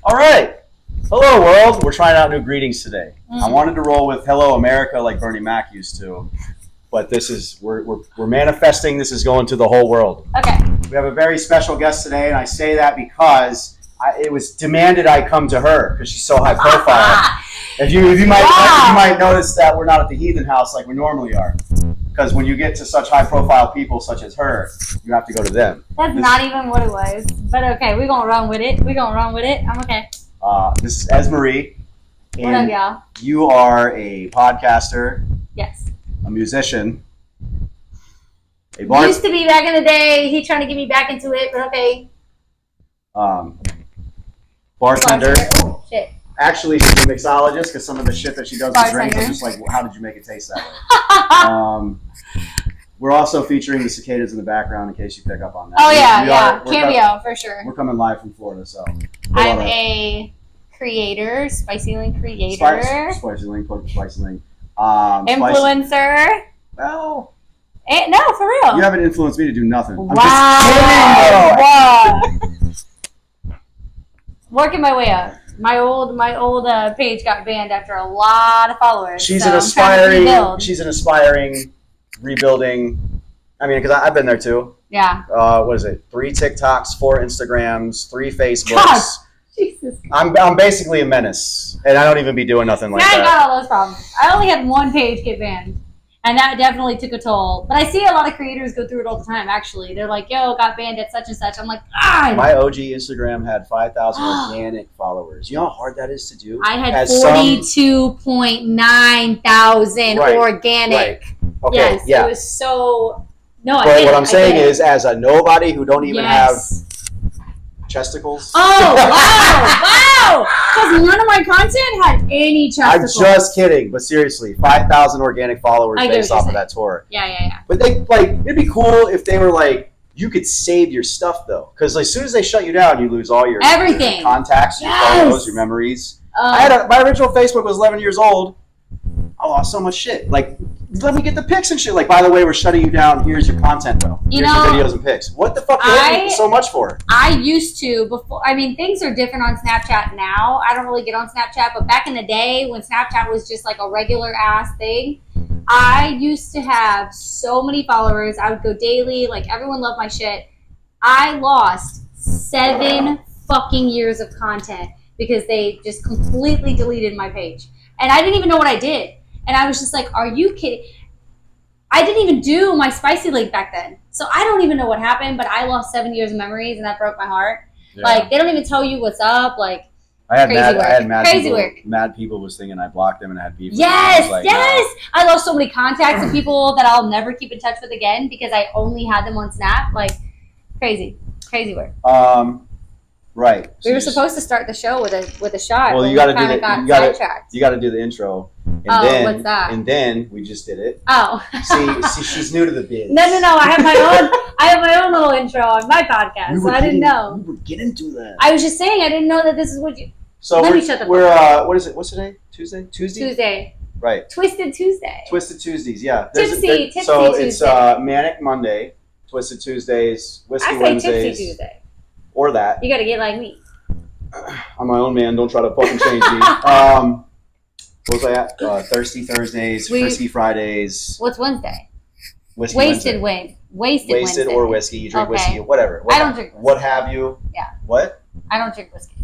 All right. Hello, world. We're trying out new greetings today. I wanted to roll with "Hello, America" like Bernie Mac used to, but this is we're manifesting. This is going to the whole world. Okay. We have a very special guest today, and I say that because it was demanded I come to her because she's so high profile. You might notice that we're not at the Heathen House like we normally are, because when you get to such high profile people such as her, you have to go to them. That's not even what it was, but okay, we're gonna run with it. I'm okay. This is Esmarie. What up, y'all? You are a podcaster. Yes. A musician. Used to be back in the day. He trying to get me back into it, but okay. Bartender. Oh, shit. Actually, she's a mixologist because some of the shit that she does with drinks is just like, how did you make it taste that way? We're also featuring the cicadas in the background in case you pick up on that. Oh, yeah. Cameo, for sure. We're coming live from Florida, so. I'm a creator, Spicy Link creator. Spicy Link. Influencer. Well. No, for real. You haven't influenced me to do nothing. Wow. I'm just kidding. Wow. Working my way up. My old page got banned after a lot of followers. She's an aspiring, rebuilding. I mean, because I've been there too. Yeah. What is it? 3 TikToks, 4 Instagrams, 3 Facebooks. God. Jesus. I'm basically a menace, and I don't even be doing nothing like that. I got all those problems. I only had one page get banned, and that definitely took a toll. But I see a lot of creators go through it all the time. Actually, they're like, "Yo, got banned at such and such." I'm like, "Ah." My OG Instagram had 5,000 organic followers. You know how hard that is to do? I had 42.9 thousand organic. Right. Okay. Yes, yeah. It was so. No, I But did. what I'm saying is, as a nobody who don't even have chesticles. Oh, wow! Because none of my content had any chesticles. I'm just kidding, but seriously, 5,000 organic followers based off of that tour. Yeah. But it'd be cool if they were like, you could save your stuff though, because as soon as they shut you down, you lose all your everything, your contacts, your photos, your memories. My original Facebook was 11 years old. I lost so much shit. Like, let me get the pics and shit. Like, by the way, we're shutting you down. Here's your content, though. Here's your videos and pics. What the fuck are you hate me so much for? I used to before. I mean, things are different on Snapchat now. I don't really get on Snapchat, but back in the day when Snapchat was just like a regular ass thing, I used to have so many followers. I would go daily. Like, everyone loved my shit. I lost 7 fucking years of content because they just completely deleted my page, and I didn't even know what I did. And I was just like, are you kidding? I didn't even do my Spicy Link back then. So I don't even know what happened, but I lost 7 years of memories, and that broke my heart. Yeah. Like, they don't even tell you what's up. Like, mad people was thinking I blocked them and I had beef. Yes. I lost so many contacts of people that I'll never keep in touch with again because I only had them on Snap. Like, crazy work. Right. We were supposed to start the show with a shot. Well, you got to do the intro. And what's that? And then we just did it. Oh. see, she's new to the biz. No. I have my own little intro on my podcast, so I didn't know. We were getting to that. I was just saying I didn't know that this is what you. So let me shut the fuck up. What is it? What's today? Tuesday. Right. Twisted Tuesdays. Yeah. Tipsy so Tuesday. It's Manic Monday, Twisted Tuesdays, Whiskey Wednesdays. Tipsy Tuesday. Or that. You got to get like me. I'm my own man. Don't try to fucking change me. What was I at? Thirsty Thursdays, Frisky Fridays. What's Wednesday? Wasted Wednesday. Or whiskey. You drink whiskey. Whatever. I don't drink whiskey. What have you? Yeah. What? I don't drink whiskey.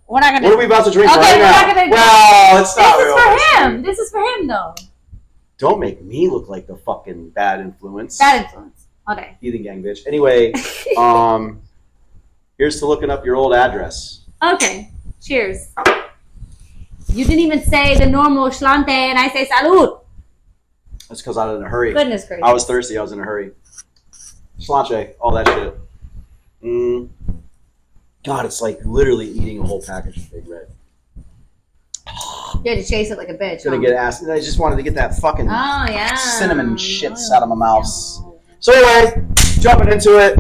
We're not gonna. What are we about to drink right now? We're not gonna. Well, let's stop. This is for him, though. Don't make me look like the fucking bad influence. All day. Heathen gang, bitch. Anyway, here's to looking up your old address. Okay. Cheers. You didn't even say the normal schlante, and I say salud. That's because I was in a hurry. Goodness gracious. I was thirsty. I was in a hurry. Schlante, all that shit. God, it's like literally eating a whole package of Big Red. You had to chase it like a bitch. Gonna get acid. I just wanted to get that fucking cinnamon shits out of my mouth. No. So anyway, jumping into it.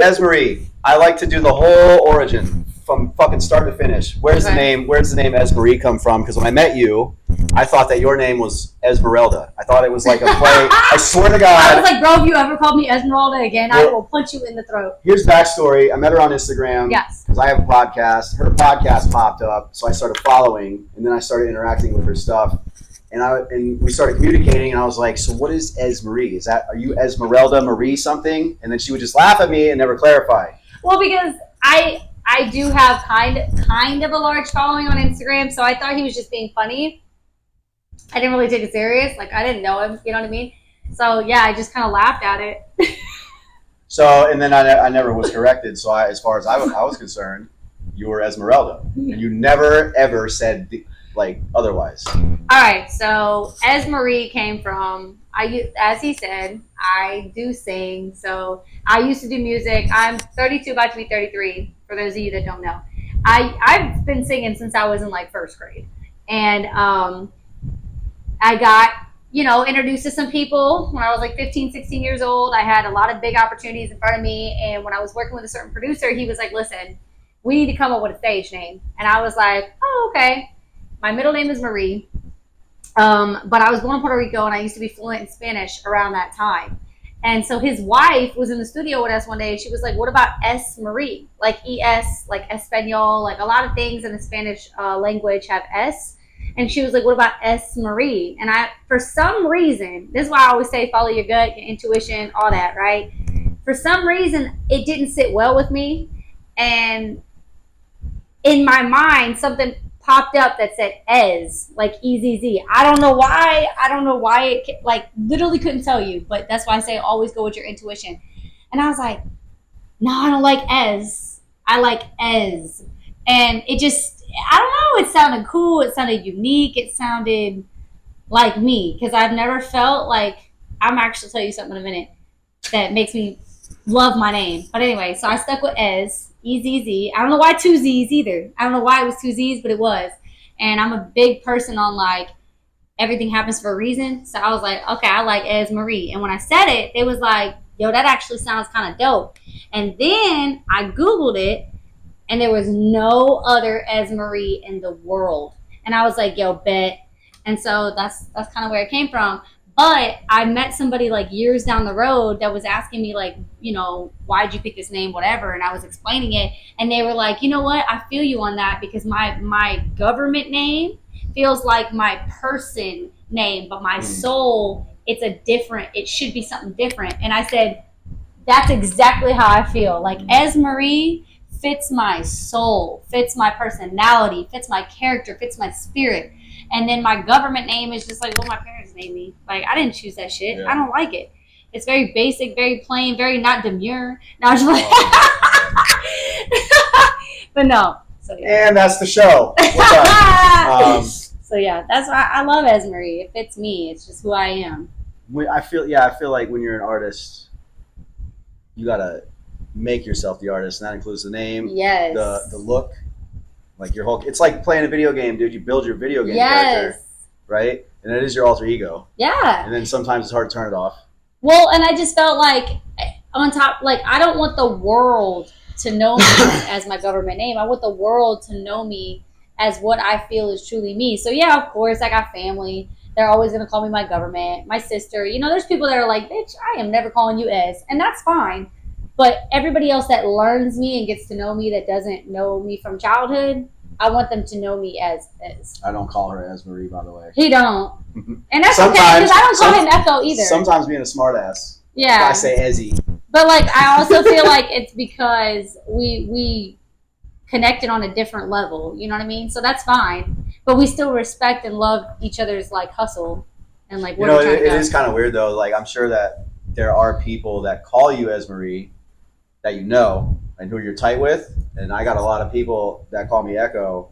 Esmarie, I like to do the whole origin from fucking start to finish. Where's the name Esmarie come from? Because when I met you, I thought that your name was Esmeralda. I thought it was like a play. I swear to I God. was like, bro, if you ever call me Esmeralda again, I will punch you in the throat. Here's backstory. I met her on Instagram. Yes. Because I have a podcast. Her podcast popped up, so I started following, and then I started interacting with her stuff. And we started communicating, and I was like, so what is Esmarie? Are you Esmeralda Marie something? And then she would just laugh at me and never clarify. Well, because I do have kind of a large following on Instagram, so I thought he was just being funny. I didn't really take it serious. Like, I didn't know him, you know what I mean? So, yeah, I just kind of laughed at it. So, and then I never was corrected. So, as far as I was concerned, you were Esmeralda. And you never, ever said, like, otherwise. All right, so Esmarie came from, as he said, I do sing. So, I used to do music. I'm 32, about to be 33, for those of you that don't know. I've been singing since I was in, like, first grade. And I got, introduced to some people when I was like 15, 16 years old. I had a lot of big opportunities in front of me. And when I was working with a certain producer, he was like, listen, we need to come up with a stage name. And I was like, oh, okay. My middle name is Marie. But I was born in Puerto Rico, and I used to be fluent in Spanish around that time. And so his wife was in the studio with us one day, and she was like, what about S. Marie? Like ES, like Espanol, like a lot of things in the Spanish language have S. And she was like, what about S. Marie? And for some reason, this is why I always say follow your gut, your intuition, all that, right? For some reason, it didn't sit well with me. And in my mind, something popped up that said Ez, like EZZ. I don't know why. It, like, literally couldn't tell you. But that's why I say always go with your intuition. And I was like, no, I don't like Ez. I like Ez. And it just, I don't know, it sounded cool, it sounded unique, it sounded like me, because I've never felt like, I'm actually tell you something in a minute that makes me love my name. But anyway, so I stuck with Ez, EZZ. I don't know why two Z's either. I don't know why it was two Z's, but it was. And I'm a big person on, like, everything happens for a reason. So I was like, okay, I like Ez Marie. And when I said it, it was like, yo, that actually sounds kind of dope. And then I Googled it, and there was no other Esmarie in the world. And I was like, yo, bet. And so that's kind of where it came from. But I met somebody like years down the road that was asking me, like, why'd you pick this name, whatever. And I was explaining it. And they were like, you know what? I feel you on that, because my government name feels like my person name. But my soul, it should be something different. And I said, that's exactly how I feel. Like, Esmarie fits my soul, fits my personality, fits my character, fits my spirit. And then my government name is just like what my parents named me. Like, I didn't choose that shit. Yeah. I don't like it. It's very basic, very plain, very not demure. No, I was like, but no. So yeah. And that's the show. So yeah, that's why I love Esmarie. It fits me. It's just who I am. I feel like when you're an artist, you gotta make yourself the artist, and that includes the name, yes, the look, like your whole. It's like playing a video game, dude. You build your video game character, right? And it is your alter ego. Yeah. And then sometimes it's hard to turn it off. Well, and I just felt like on top, like, I don't want the world to know me as my government name. I want the world to know me as what I feel is truly me. So yeah, of course, I got family. They're always gonna call me my government, my sister. There's people that are like, bitch, I am never calling you Ez, and that's fine. But everybody else that learns me and gets to know me that doesn't know me from childhood, I want them to know me as Ez. I don't call her Esmarie, by the way. He don't. And that's okay, because I don't call him Echo either. Sometimes being a smartass. Yeah. I say Ezzy. But, like, I also feel like it's because we connected on a different level. You know what I mean? So that's fine. But we still respect and love each other's, like, hustle and, like, where we're trying to go. It is kind of weird, though. Like, I'm sure that there are people that call you Esmarie that you know and who you're tight with, and I got a lot of people that call me Echo,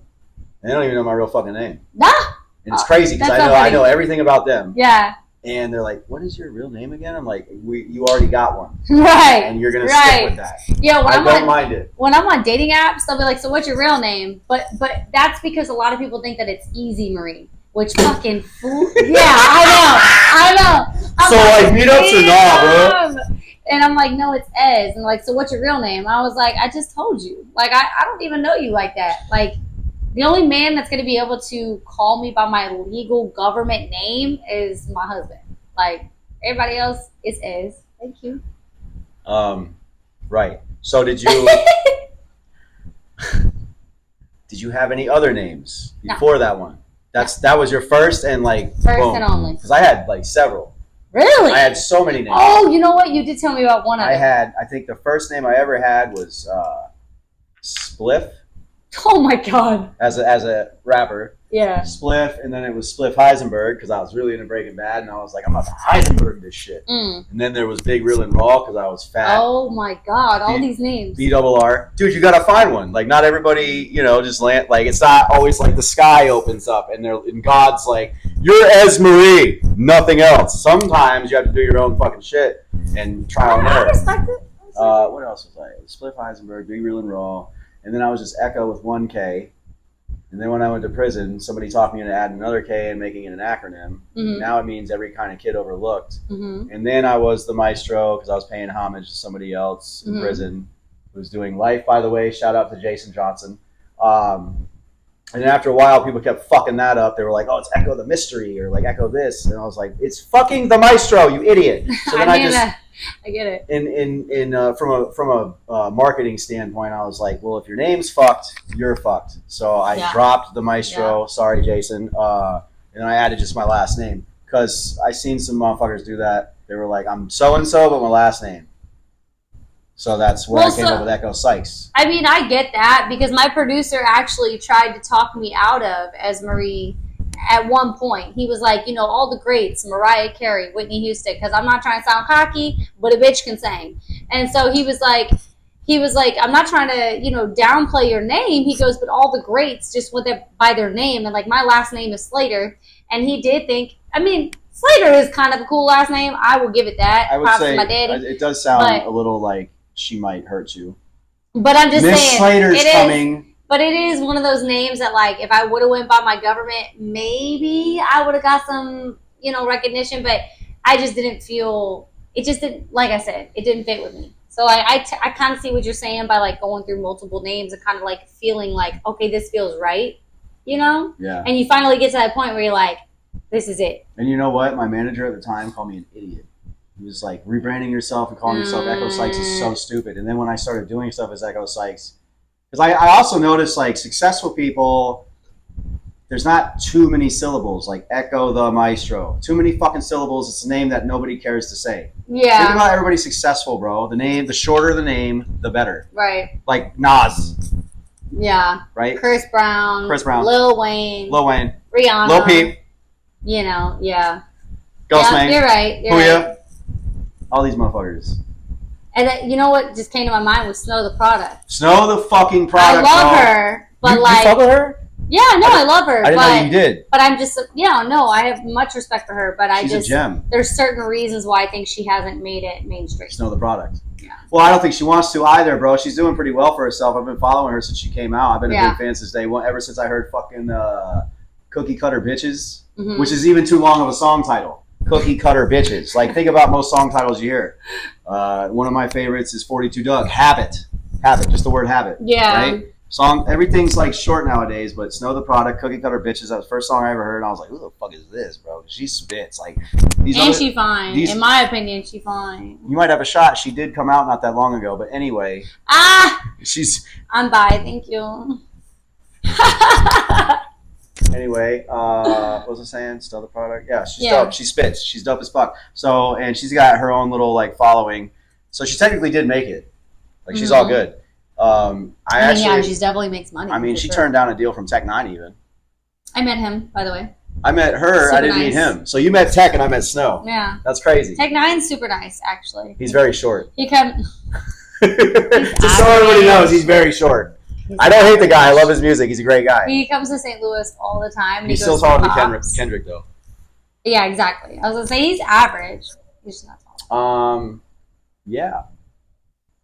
and they don't even know my real fucking name. Nah. And it's crazy because I know everything about them. Yeah. And they're like, "What is your real name again?" I'm like, "You already got one, right? And you're gonna stick with that." Yeah, I don't mind it. When I'm on dating apps, they'll be like, "So what's your real name?" But that's because a lot of people think that it's Easy Marie, which fucking fool. Yeah, I know. So like meetups or not, bro? And I'm like, no, it's Ez. And like, so what's your real name? I was like, I just told you. Like, I don't even know you like that. Like, The only man that's gonna be able to call me by my legal government name is my husband. Like everybody else is Ez. Thank you. Right. So did you did you have any other names before that one? That was your first and like First boom. and only. Because I had like several. Really? I had so many names. Oh, you know what? You did tell me about one of them. I think the first name I ever had was Spliff Oh my god. as a rapper. Yeah. Spliff, and then it was Spliff Heisenberg because I was really into Breaking Bad, and I was like, I'm about to Heisenberg this shit. And then there was Big Real and Raw because I was fat. Oh my god, all these names. BRR. Dude, you gotta find one. Like, not everybody, just land. Like, it's not always like the sky opens up and God's like, you're Marie, nothing else. Sometimes you have to do your own fucking shit and trial and error. I respect it. What else was I? Spliff Heisenberg, Big Real and Raw, and then I was just Echo with 1K. And then when I went to prison, somebody taught me to add another K and making it an acronym. Now it means every kind of kid overlooked. And then I was the maestro because I was paying homage to somebody else in prison who was doing life, by the way. Shout out to Jason Johnson. And then after a while, people kept fucking that up. They were like, oh, it's Echo the Mystery or like Echo this. And I was like, it's fucking the maestro, you idiot. So then I get it. From a marketing standpoint, I was like, well, if your name's fucked, you're fucked. So I dropped the maestro. Yeah. Sorry, Jason. And I added just my last name because I seen some motherfuckers do that. They were like, I'm so and so, but my last name. So that's where I came up with Echo Sykes. I mean, I get that because my producer actually tried to talk me out of Ez Marie. At one point, he was like, all the greats, Mariah Carey, Whitney Houston, because I'm not trying to sound cocky, but a bitch can sing. And so he was like, I'm not trying to, downplay your name. He goes, but all the greats just went by their name. And like, my last name is Slater. And he did think, Slater is kind of a cool last name. I will give it that. I would Props say to my daddy. It does sound a little like she might hurt you. But I'm just saying. Miss Slater's coming. But it is one of those names that, like, if I would have went by my government, maybe I would have got some, recognition. But I just didn't feel it. Just didn't, like I said, it didn't fit with me. So I kind of see what you're saying by like going through multiple names and kind of like feeling like, okay, this feels right, Yeah. And you finally get to that point where you're like, this is it. And you know what? My manager at the time called me an idiot. He was like, rebranding yourself and calling yourself Echo Sykes is so stupid. And then when I started doing stuff as Echo Sykes. Because I also noticed, like, successful people, there's not too many syllables, like Echo the Maestro. Too many fucking syllables. It's a name that nobody cares to say. Yeah. Think about everybody successful, bro. The shorter the name, the better. Right. Like Nas. Yeah. Right? Chris Brown. Lil Wayne. Rihanna. Lil Peep. Yeah. Ghostman. You're right. Puya. All these motherfuckers. And then, you know what just came to my mind was Snow the Product. Snow the fucking Product. I love her, but you fuck with her? Yeah, no, I love her. I didn't know you did. But I'm just, I have much respect for her, but She's a gem. There's certain reasons why I think she hasn't made it mainstream. Snow the Product. Yeah. Well, I don't think she wants to either, bro. She's doing pretty well for herself. I've been following her since she came out. I've been a big fan since day one, ever since I heard fucking Cookie Cutter Bitches, which is even too long of a song title. Cookie Cutter Bitches. Like, think about most song titles you hear. One of my favorites is 42 Doug. Habit. Just the word habit. Yeah. Right? Song, everything's like short nowadays, but Snow the Product, Cookie Cutter Bitches, that was the first song I ever heard, and I was like, who the fuck is this, bro? She spits. Like, she fine. In my opinion, she fine. You might have a shot. She did come out not that long ago, but anyway. I'm bi, thank you. Anyway, what was I saying? Still the Product? Yeah, she's dope. She spits. She's dope as fuck. So, and she's got her own little, like, following. So she technically did make it. Like, she's all good. She definitely makes money. She turned down a deal from Tech 9 even. I met him, by the way. I met her. Super I didn't meet him. So you met Tech and I met Snow. Yeah. That's crazy. Tech 9's super nice, actually. He's very short. He comes... Just so everybody knows, he's very short. I don't hate the guy. I love his music. He's a great guy. He comes to St. Louis all the time. He's still taller than Kendrick, though. Yeah, exactly. I was going to say he's average. He's just not tall. Yeah.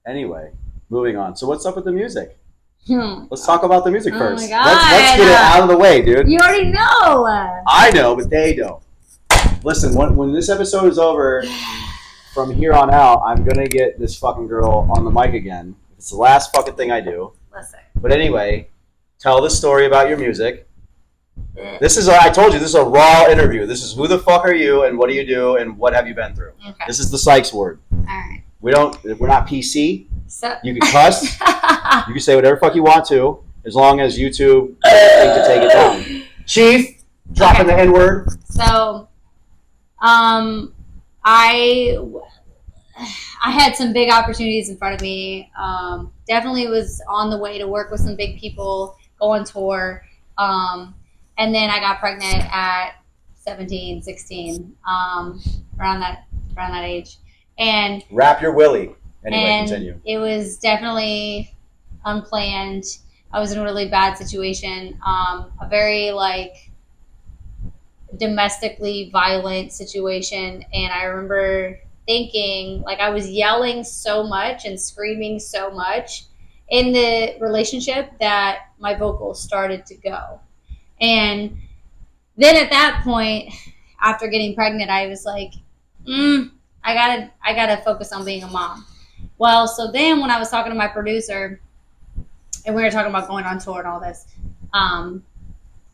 Anyway, moving on. So what's up with the music? Let's talk about the music first. Oh my God. Let's get it out of the way, dude. You already know. I know, but they don't. Listen, when this episode is over, from here on out, I'm going to get this fucking girl on the mic again. It's the last fucking thing I do. Listen. But anyway, tell the story about your music. I told you, this is a raw interview. This is who the fuck are you and what do you do and what have you been through. Okay. This is the Sykes word. All right. We're not PC. So You can cuss. You can say whatever fuck you want to, as long as YouTube think to take it down. Chief, dropping the N word. So, I had some big opportunities in front of me. Definitely was on the way to work with some big people, go on tour. And then I got pregnant at 17, 16, around that age. And Wrap your willy. Anyway, continue. it was definitely unplanned. I was in a really bad situation. A very domestically violent situation. And I remember thinking, I was yelling so much and screaming so much in the relationship that my vocals started to go. And then at that point, after getting pregnant, I was like, I gotta focus on being a mom. Well, so then when I was talking to my producer, and we were talking about going on tour and all this,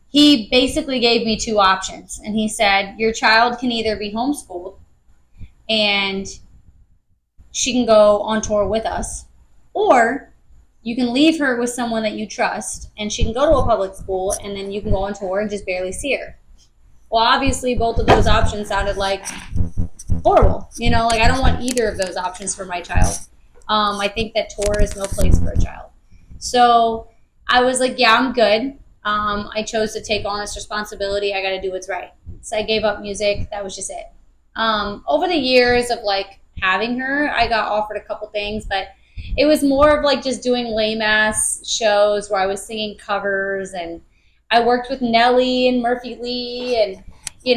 he basically gave me two options. And he said, your child can either be homeschooled and she can go on tour with us, or you can leave her with someone that you trust and she can go to a public school and then you can go on tour and just barely see her. Well, obviously both of those options sounded like horrible. I don't want either of those options for my child. I think that tour is no place for a child. So I was like, yeah, I'm good. I chose to take on this responsibility. I got to do what's right. So I gave up music. That was just it. Over the years of having her, I got offered a couple things, but it was more of just doing lame ass shows where I was singing covers, and I worked with Nelly and Murphy Lee, and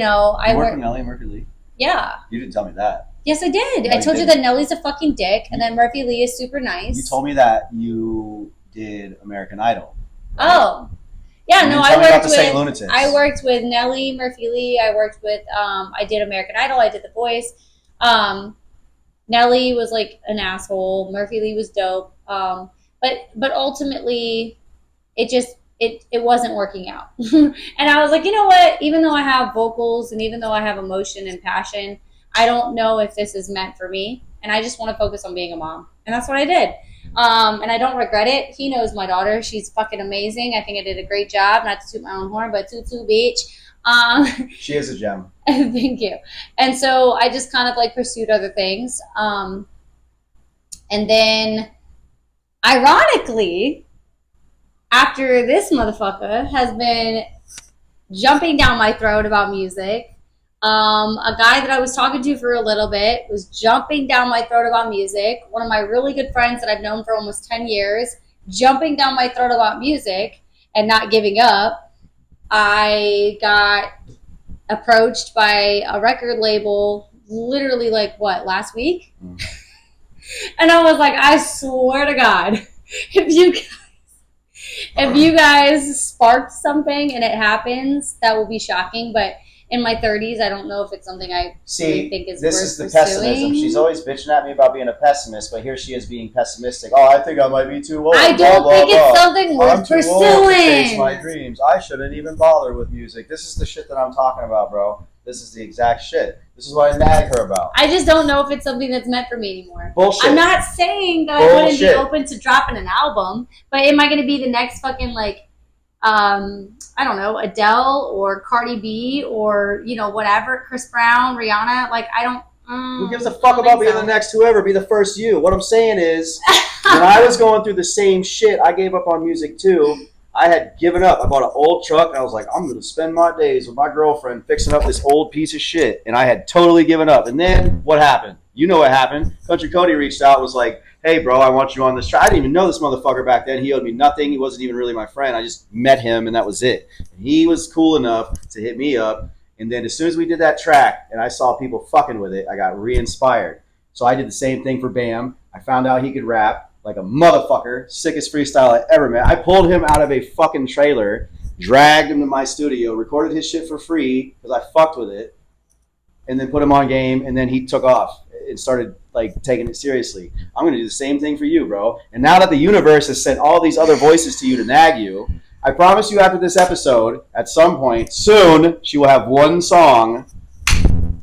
I worked with Nelly and Murphy Lee. Yeah. You didn't tell me that. Yes, I did. No, I told you that Nelly's a fucking dick, and that Murphy Lee is super nice. You told me that you did American Idol. Right? Oh. Yeah, you no, I worked with Nelly, Murphy Lee. I worked with, I did American Idol. I did The Voice. Nelly was an asshole. Murphy Lee was dope. But ultimately, it wasn't working out. And I was like, you know what? Even though I have vocals and even though I have emotion and passion, I don't know if this is meant for me. And I just want to focus on being a mom. And that's what I did. And I don't regret it. He knows my daughter. She's fucking amazing. I think I did a great job. Not to toot my own horn, but toot bitch. She is a gem. Thank you. And so I just kind of pursued other things. And then, ironically, after this motherfucker has been jumping down my throat about music, a guy that I was talking to for a little bit was jumping down my throat about music. One of my really good friends that I've known for almost 10 years, jumping down my throat about music and not giving up. I got approached by a record label literally last week? And I was like, I swear to God, if you guys sparked something and it happens, that will be shocking. But in my 30s, I don't know if it's something I really think is worth pursuing. This is the pessimism. She's always bitching at me about being a pessimist, but here she is being pessimistic. Oh, I think I might be too old. I don't think it's something worth pursuing. I'm too old to chase my dreams. I shouldn't even bother with music. This is the shit that I'm talking about, bro. This is the exact shit. This is what I nag her about. I just don't know if it's something that's meant for me anymore. Bullshit. I'm not saying that I wouldn't be open to dropping an album, but am I going to be the next fucking I don't know, Adele or Cardi B or whatever, Chris Brown, Rihanna? I don't. Who gives a fuck about being the next whoever? Be the first you. What I'm saying is, when I was going through the same shit, I gave up on music too. I had given up. I bought an old truck. I was like, I'm going to spend my days with my girlfriend fixing up this old piece of shit. And I had totally given up. And then what happened? You know what happened. Country Cody reached out, was like, hey, bro, I want you on this track. I didn't even know this motherfucker back then. He owed me nothing. He wasn't even really my friend. I just met him, and that was it. And he was cool enough to hit me up. And then as soon as we did that track and I saw people fucking with it, I got re-inspired. So I did the same thing for Bam. I found out he could rap like a motherfucker. Sickest freestyle I ever met. I pulled him out of a fucking trailer, dragged him to my studio, recorded his shit for free because I fucked with it, and then put him on game, and then he took off and started taking it seriously. I'm going to do the same thing for you, bro. And now that the universe has sent all these other voices to you to nag you, I promise you after this episode, at some point soon, she will have one song. And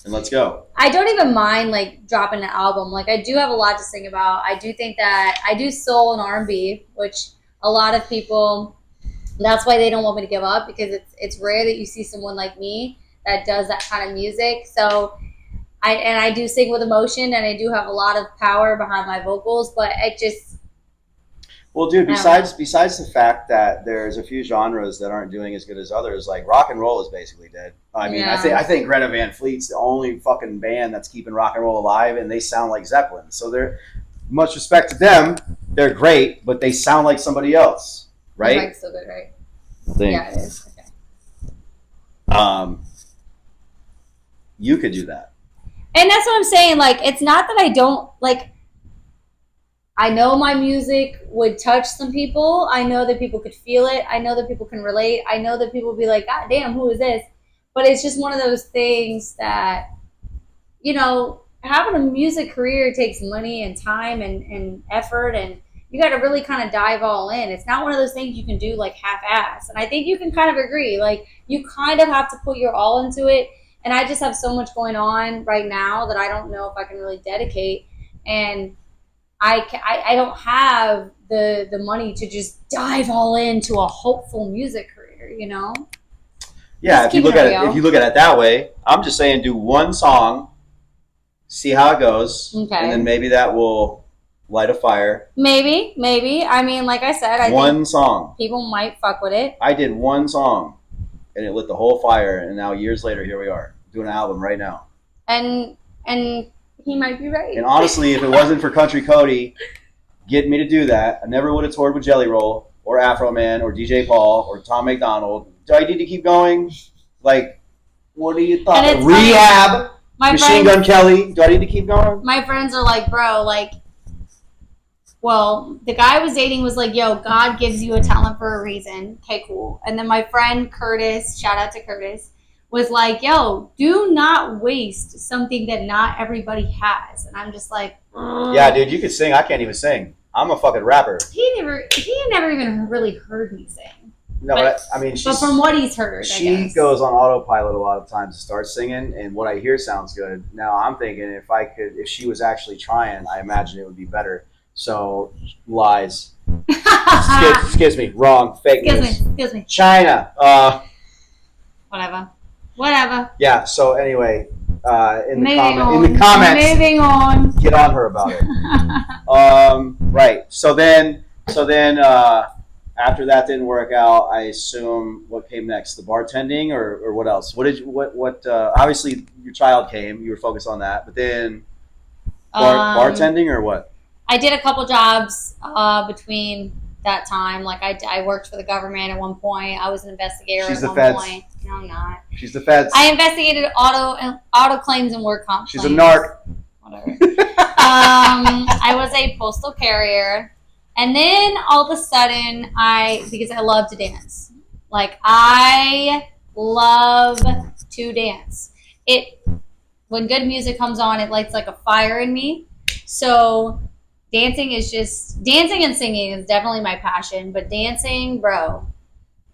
let's go. I don't even mind like dropping an album. Like I do have a lot to sing about. I do think that I do soul and R&B, which a lot of people, that's why they don't want me to give up, because it's rare that you see someone like me that does that kind of music. So I do sing with emotion, and I do have a lot of power behind my vocals, but it just... Well, dude, besides the fact that there's a few genres that aren't doing as good as others, like rock and roll is basically dead. I mean, I think Greta Van Fleet's the only fucking band that's keeping rock and roll alive, and they sound like Zeppelin. So they're, much respect to them, they're great, but they sound like somebody else, right? Mike's so good, right? Yeah, it is. Okay. You could do that. And that's what I'm saying. Like, it's not that I don't, like, I know my music would touch some people. I know that people could feel it. I know that people can relate. I know that people would be like, God damn, who is this? But it's just one of those things that, you know, having a music career takes money and time and effort, and you got to really kind of dive all in. It's not one of those things you can do like half-ass. And I think you can kind of agree. Like, you kind of have to put your all into it. And I just have so much going on right now that I don't know if I can really dedicate. And I don't have the money to just dive all into a hopeful music career, you know? Yeah, if you look at it that way, I'm just saying do one song, see how it goes, and then maybe that will light a fire. Maybe. I mean, like I said, I think song. People might fuck with it. I did one song, and it lit the whole fire, and now years later, here we are, doing an album right now. And he might be right. And honestly, if it wasn't for Country Cody getting me to do that, I never would have toured with Jelly Roll or Afro Man or DJ Paul or Tom McDonald. Do I need to keep going? Like, what do you thought? Rehab, Machine Gun Kelly. Do I need to keep going? My friends are like, bro, like, well, the guy I was dating was like, yo, God gives you a talent for a reason. Okay, cool. And then my friend Curtis, shout out to Curtis, was like, yo, do not waste something that not everybody has. And I'm just like, yeah, dude, you could sing. I can't even sing. I'm a fucking rapper. He never even really heard me sing. No, but I mean, but from what he's heard, she goes on autopilot a lot of times to start singing, and what I hear sounds good. Now I'm thinking if she was actually trying, I imagine it would be better. So lies. Excuse me, wrong, fake news. Excuse me. China. Whatever. Yeah. So anyway, in the comments, moving on. Get on her about it. Right. So then, after that didn't work out, I assume what came next? The bartending, or what else? What? Obviously, your child came. You were focused on that, but then bartending or what? I did a couple jobs between that time. Like I worked for the government at one point. I was an investigator at one point. No, I'm not. She's the feds. I investigated auto claims and work comp. She's a narc. Whatever. I was a postal carrier, and then all of a sudden, because I love to dance. Like I love to dance. When good music comes on, it lights like a fire in me. So dancing and singing is definitely my passion, but dancing, bro,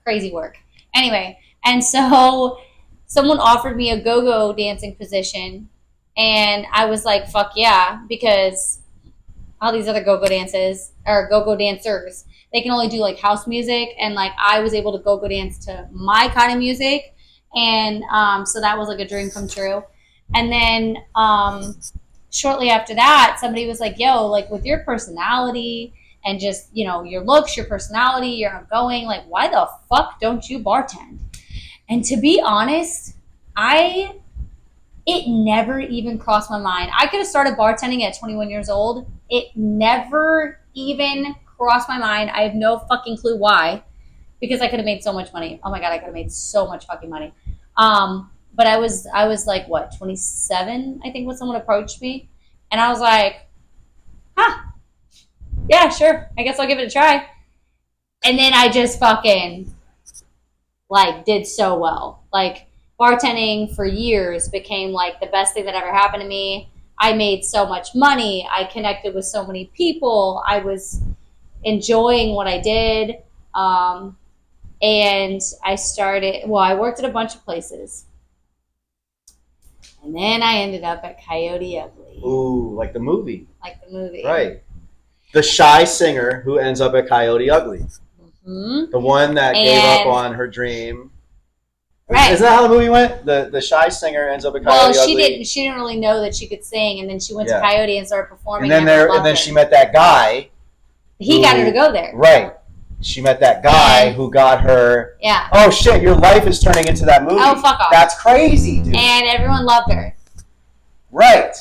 crazy work. Anyway, and so someone offered me a go-go dancing position, and I was like, fuck yeah, because all these other go-go dancers, they can only do like house music, and like I was able to go-go dance to my kind of music, and so that was like a dream come true. And then shortly after that, somebody was like, yo, like with your personality and just, you know, your looks, your personality, you're outgoing, like why the fuck don't you bartend? And to be honest, it never even crossed my mind. I could have started bartending at 21 years old. It never even crossed my mind. I have no fucking clue why, because I could have made so much money. Oh my God, I could have made so much fucking money. But I was like, what, 27, I think, when someone approached me. And I was like, yeah, sure. I guess I'll give it a try. And then I just fucking, like, did so well. Like, bartending for years became, like, the best thing that ever happened to me. I made so much money. I connected with so many people. I was enjoying what I did. And I worked at a bunch of places. And then I ended up at Coyote Ugly. Ooh, like the movie. Like the movie. Right. The shy singer who ends up at Coyote Ugly. Mm-hmm. The one that gave up on her dream. Right. Isn't that how the movie went? The shy singer ends up at Coyote Ugly. Well, she didn't really know that she could sing, and then she went to Coyote and started performing. And then she met that guy. He got her to go there. Right. She met that guy who got her. Yeah. Oh shit! Your life is turning into that movie. Oh, fuck off. That's crazy, dude. And everyone loved her. Right.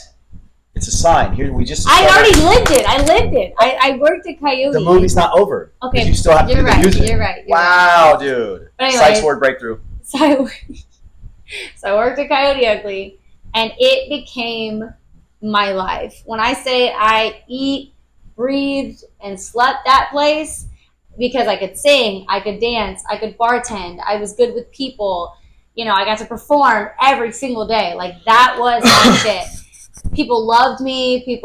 It's a sign. Here we just. I already lived it. I worked at Coyote. The movie's not over. Okay. You still have to do the music. You're right. Wow, dude. Anyway, Sykes word breakthrough. So I worked at Coyote Ugly, and it became my life. When I say I eat, breathed, and slept that place, because I could sing, I could dance, I could bartend, I was good with people. You know, I got to perform every single day. Like, that was my shit. People loved me. It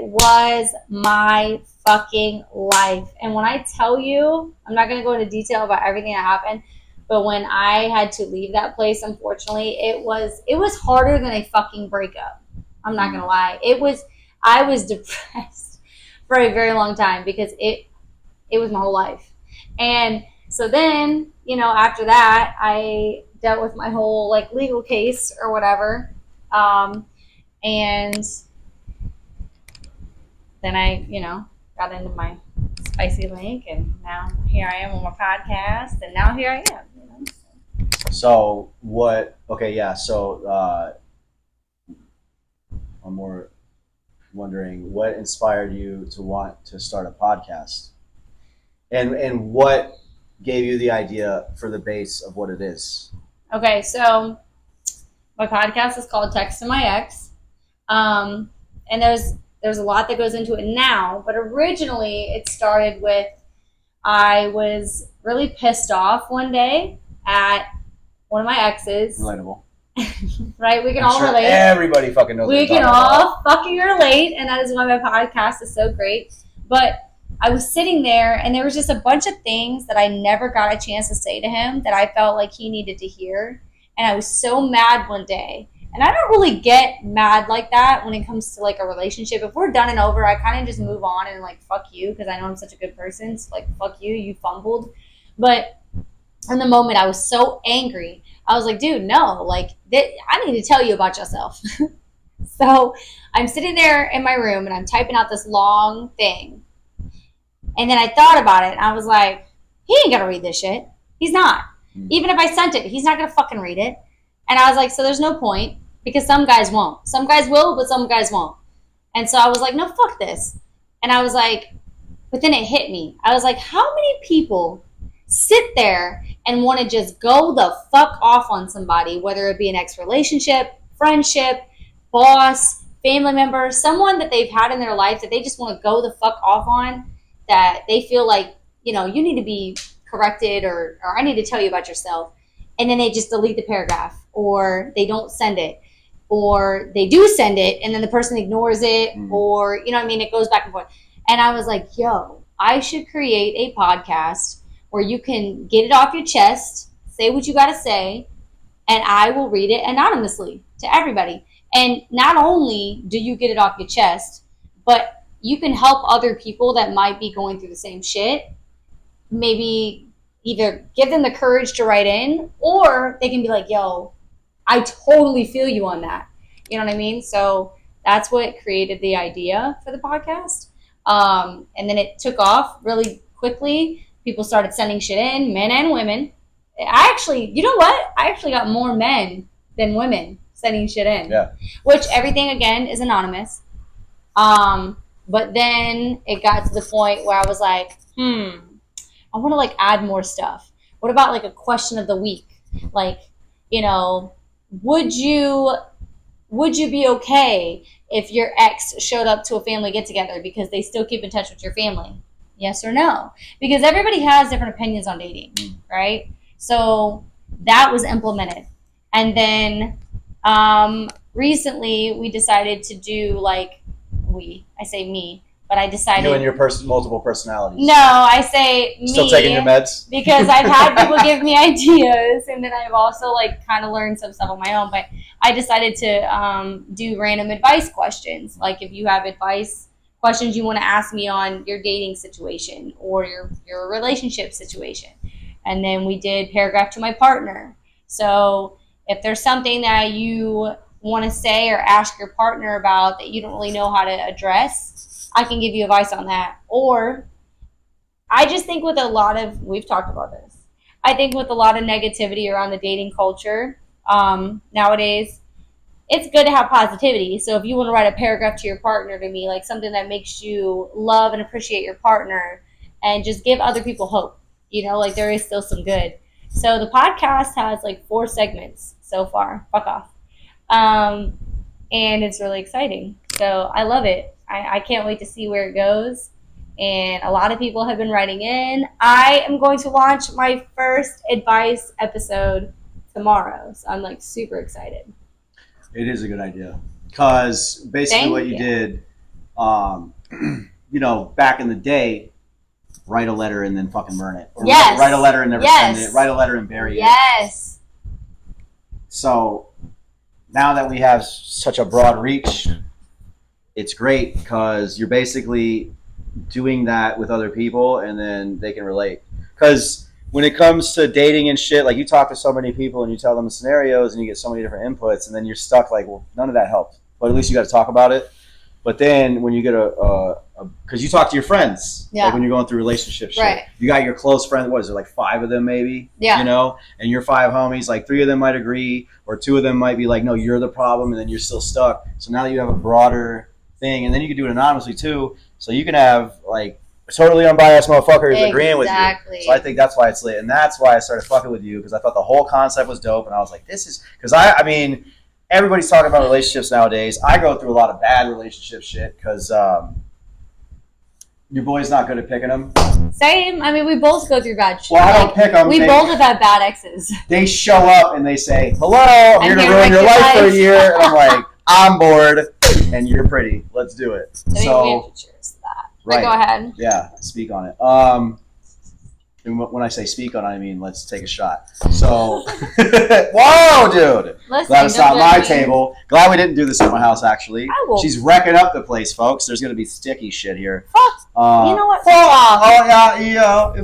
was my fucking life. And when I tell you, I'm not going to go into detail about everything that happened, but when I had to leave that place, unfortunately, it was harder than a fucking breakup. I'm not going to lie. I was depressed for a very long time because it was my whole life. And so then, after that, I dealt with my whole legal case or whatever. And then I, got into my spicy link, and now here I am on my podcast, and now here I am. So what? Okay, yeah. So I'm more wondering what inspired you to want to start a podcast, and what gave you the idea for the base of what it is. Okay, so my podcast is called Text to My Ex, and there's a lot that goes into it now, but originally it started with I was really pissed off one day at one of my exes. Relatable. Right? We can all relate. Everybody fucking knows. We can all fucking relate, and that is why my podcast is so great. But I was sitting there, and there was just a bunch of things that I never got a chance to say to him that I felt like he needed to hear. And I was so mad one day. And I don't really get mad like that when it comes to a relationship. If we're done and over, I kind of just move on and fuck you, because I know I'm such a good person. So fuck you, you fumbled. But in the moment, I was so angry. I was like, dude, no, I need to tell you about yourself. So I'm sitting there in my room and I'm typing out this long thing. And then I thought about it and I was like, he ain't gonna read this shit. He's not. Even if I sent it, he's not gonna fucking read it. And I was like, so there's no point, because some guys won't. Some guys will, but some guys won't. And so I was like, no, fuck this. And I was like, but then it hit me. I was like, how many people sit there and want to just go the fuck off on somebody, whether it be an ex-relationship, friendship, boss, family member, someone that they've had in their life that they just want to go the fuck off on, that they feel like, you need to be corrected or I need to tell you about yourself. And then they just delete the paragraph, or they don't send it, or they do send it and then the person ignores it, or, it goes back and forth. And I was like, yo, I should create a podcast where you can get it off your chest, say what you got to say, and I will read it anonymously to everybody. And not only do you get it off your chest, but you can help other people that might be going through the same shit. Maybe either give them the courage to write in, or they can be like, yo, I totally feel you on that. You know what I mean? So that's what created the idea for the podcast. And then it took off really quickly. People started sending shit in, men and women. I actually got more men than women sending shit in. Yeah. Which everything, again, is anonymous. But then it got to the point where I was like, I want to add more stuff. What about a question of the week? Would you be okay if your ex showed up to a family get together because they still keep in touch with your family? Yes or no? Because everybody has different opinions on dating, right? So that was implemented. And then recently we decided to do I say me, but I decided... You and your multiple personalities. No, I say me. Still taking your meds? Because I've had people give me ideas, and then I've also like kind of learned some stuff on my own. But I decided to do random advice questions. Like if you have advice questions you want to ask me on your dating situation or your relationship situation. And then we did paragraph to my partner. So if there's something that you want to say or ask your partner about that you don't really know how to address, I can give you advice on that. Or I just think with a lot of, we've talked about this, I think with a lot of negativity around the dating culture nowadays, it's good to have positivity. So if you want to write a paragraph to your partner, to me, like something that makes you love and appreciate your partner and just give other people hope, like there is still some good. So the podcast has like 4 segments so far. Fuck off. And it's really exciting. So I love it. I can't wait to see where it goes. And a lot of people have been writing in. I am going to launch my first advice episode tomorrow. So I'm like super excited. It is a good idea. Because basically what you did, back in the day, write a letter and then fucking burn it. Or yes. Write a letter and never send it. Write a letter and bury it. Yes. So now that we have such a broad reach, it's great because you're basically doing that with other people and then they can relate. Because when it comes to dating and shit, like you talk to so many people and you tell them scenarios and you get so many different inputs and then you're stuck like, well, none of that helped. But at least you got to talk about it. But then when you get because you talk to your friends, like when you're going through relationship shit, right. You got your close friends, what is it, like 5 of them maybe? Yeah. And your 5 homies, like 3 of them might agree or 2 of them might be like, no, you're the problem, and then you're still stuck. So now you have a broader thing, and then you can do it anonymously too. So you can have like totally unbiased motherfuckers agreeing with you. So I think that's why it's lit, and that's why I started fucking with you because I thought the whole concept was dope, and I was like, this is because I mean. Everybody's talking about relationships nowadays. I go through a lot of bad relationship shit because your boy's not good at picking them. Same. I mean, we both go through bad shit. Well, I don't pick them. We both have had bad exes. They show up and they say, hello, I'm here to ruin your life for a year. And I'm like, I'm bored and you're pretty. Let's do it. So we have to cheers to that. Right. Go ahead. Yeah, speak on it. And when I say speak on it, I mean let's take a shot. So, whoa, dude! Glad it's not my table. Glad we didn't do this at my house. Actually, she's wrecking up the place, folks. There's gonna be sticky shit here. You know what?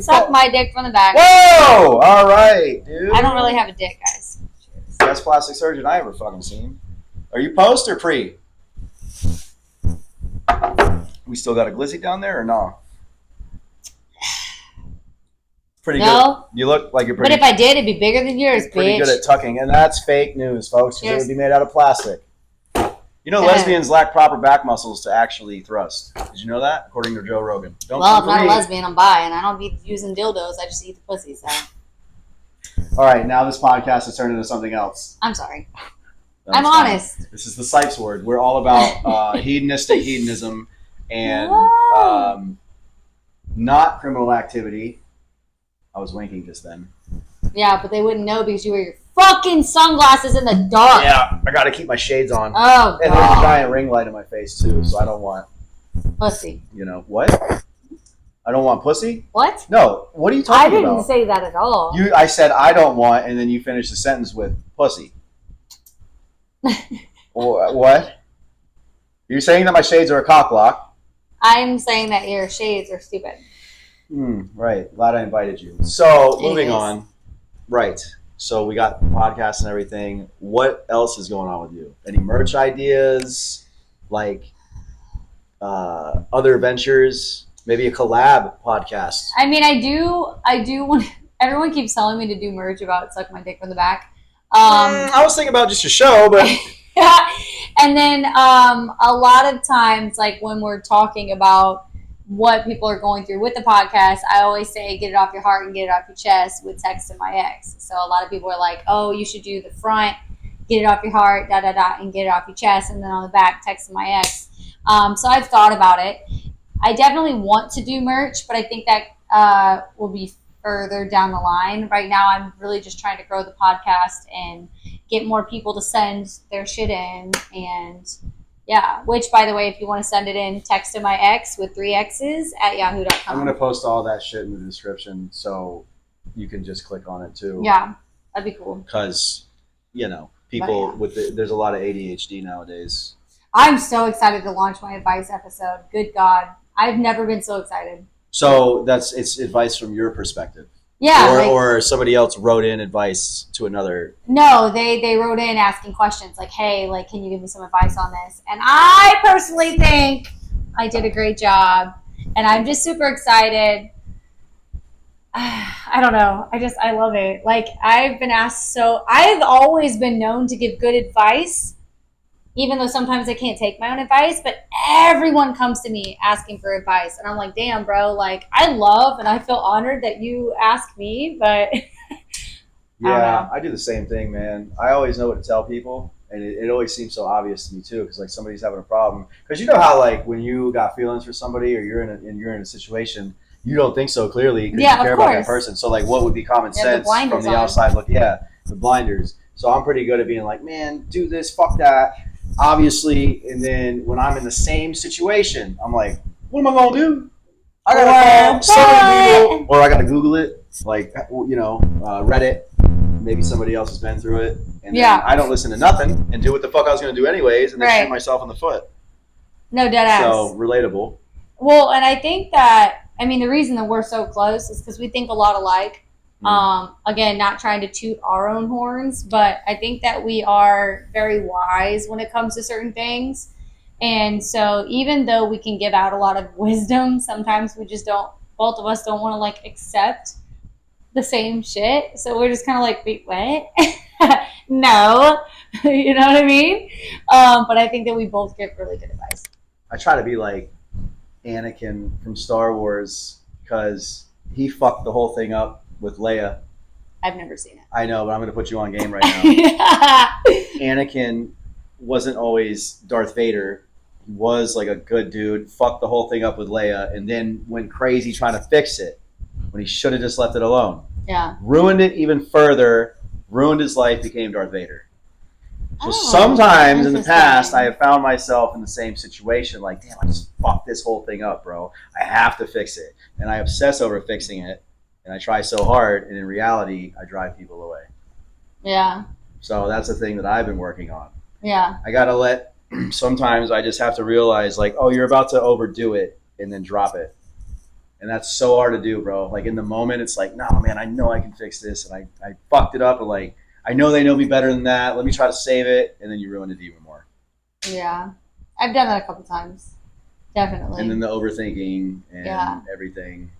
Suck my dick from the back. Whoa! All right, dude. I don't really have a dick, guys. Best plastic surgeon I ever fucking seen. Are you post or pre? We still got a glizzy down there or no? Pretty good. You look like you're pretty. But if I did, it'd be bigger than yours, pretty good at tucking, and that's fake news, folks. Because it would be made out of plastic. Lesbians lack proper back muscles to actually thrust. Did you know that? According to Joe Rogan. I'm not a lesbian. I'm bi, and I don't be using dildos. I just eat the pussy. So. All right, now this podcast has turned into something else. I'm sorry. I'm honest. This is the Sykes word. We're all about hedonistic hedonism and not criminal activity. I was winking just then. Yeah, but they wouldn't know because you wear your fucking sunglasses in the dark. Yeah, I got to keep my shades on. Oh, and there's a giant ring light in my face, too, so I don't want... Pussy. What? I don't want pussy? What? No, what are you talking about? I didn't say that at all. I said I don't want, and then you finished the sentence with pussy. What? You're saying that my shades are a cock block. I'm saying that your shades are stupid. Right. Glad I invited you. So, moving on. Right. So, we got podcasts and everything. What else is going on with you? Any merch ideas? Like, other ventures? Maybe a collab podcast? I mean, I do want... Everyone keeps telling me to do merch about Suck My Dick from the Back. I was thinking about just a show, but... And then a lot of times, like, when we're talking about what people are going through with the podcast, I always say get it off your heart and get it off your chest with text to my ex. So a lot of people are like, oh, you should do the front, get it off your heart, and get it off your chest, and then on the back, text to my ex. So I've thought about it. I definitely want to do merch, but I think that will be further down the line. Right now, I'm really just trying to grow the podcast and get more people to send their shit in and Yeah, which, by the way, if you want to send it in, text to my ex with 3 X's at yahoo.com. I'm going to post all that shit in the description so you can just click on it too. Yeah, that'd be cool. Because, people there's a lot of ADHD nowadays. I'm so excited to launch my advice episode. Good God. I've never been so excited. So it's advice from your perspective. Yeah. Or somebody else wrote in advice to another. No, they wrote in asking questions like, hey, like, can you give me some advice on this? And I personally think I did a great job. And I'm just super excited. I don't know. I love it. Like, I've been asked, I've always been known to give good advice, even though sometimes I can't take my own advice, but everyone comes to me asking for advice. And I'm like, damn, bro, like, I love and I feel honored that you ask me, but yeah, I do the same thing, man. I always know what to tell people, and it always seems so obvious to me too, because like somebody's having a problem. Because you know how like when you got feelings for somebody or you're in a situation, you don't think so clearly because you care about that person. So like, what would be common sense from the outside look? Yeah, the blinders. So I'm pretty good at being like, man, do this, fuck that. Obviously, and then when I'm in the same situation, I'm like, what am I gonna do? I gotta call so many people, or I gotta Google it, like Reddit. Maybe somebody else has been through it, and then I don't listen to nothing and do what the fuck I was gonna do anyways, and then shoot myself in the foot. No, dead ass. So relatable. Well, and I think that the reason that we're so close is because we think a lot alike. Again, not trying to toot our own horns, but I think that we are very wise when it comes to certain things. And so even though we can give out a lot of wisdom, sometimes we just both of us don't want to like accept the same shit. So we're just kind of like, wait, what? No. You know what I mean? But I think that we both give really good advice. I try to be like Anakin from Star Wars because he fucked the whole thing up with Leia. I've never seen it. I know, but I'm going to put you on game right now. Anakin wasn't always Darth Vader. He was like a good dude, fucked the whole thing up with Leia, and then went crazy trying to fix it when he should have just left it alone. Yeah. Ruined it even further, ruined his life, became Darth Vader. So sometimes in the past, I have found myself in the same situation, like, damn, I just fucked this whole thing up, bro. I have to fix it. And I obsess over fixing it. And I try so hard, and in reality, I drive people away. Yeah. So that's the thing that I've been working on. Yeah. I got to sometimes I just have to realize, like, oh, you're about to overdo it, and then drop it. And that's so hard to do, bro. Like, in the moment, it's like, no, man, I know I can fix this, and I fucked it up, and, like, I know they know me better than that. Let me try to save it, and then you ruin it even more. Yeah. I've done that a couple times. Definitely. And then the overthinking and everything.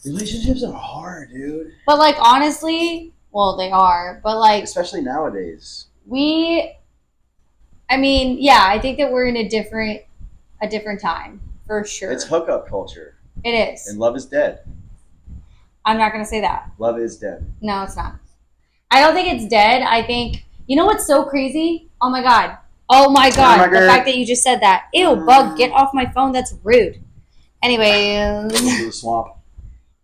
Relationships are hard, dude. But like honestly, well, they are, but like especially nowadays. I think that we're in a different time for sure. It's hookup culture. It is. And love is dead. I'm not gonna say that. Love is dead. No, it's not. I don't think it's dead. I think what's so crazy? Oh my god. The fact that you just said that. Ew, bug, get off my phone. That's rude. Anyways. To the swamp.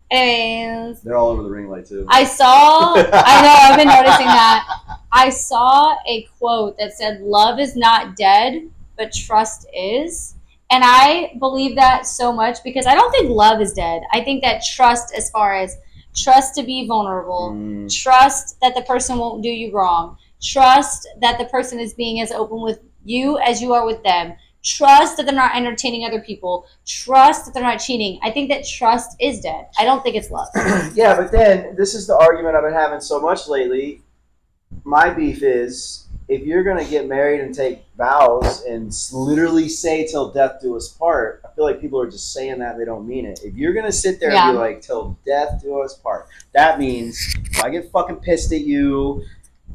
Anyways. They're all over the ring light too. I know, I've been noticing that. I saw a quote that said, love is not dead, but trust is. And I believe that so much because I don't think love is dead. I think that trust, as far as trust to be vulnerable, trust that the person won't do you wrong, trust that the person is being as open with you as you are with them, trust that they're not entertaining other people, trust that they're not cheating. I think that trust is dead. I don't think it's love. Yeah, but then this is the argument I've been having so much lately. My beef is if you're going to get married and take vows and literally say till death do us part, I feel like people are just saying that they don't mean it. If you're going to sit there and be like till death do us part, that means if I get fucking pissed at you,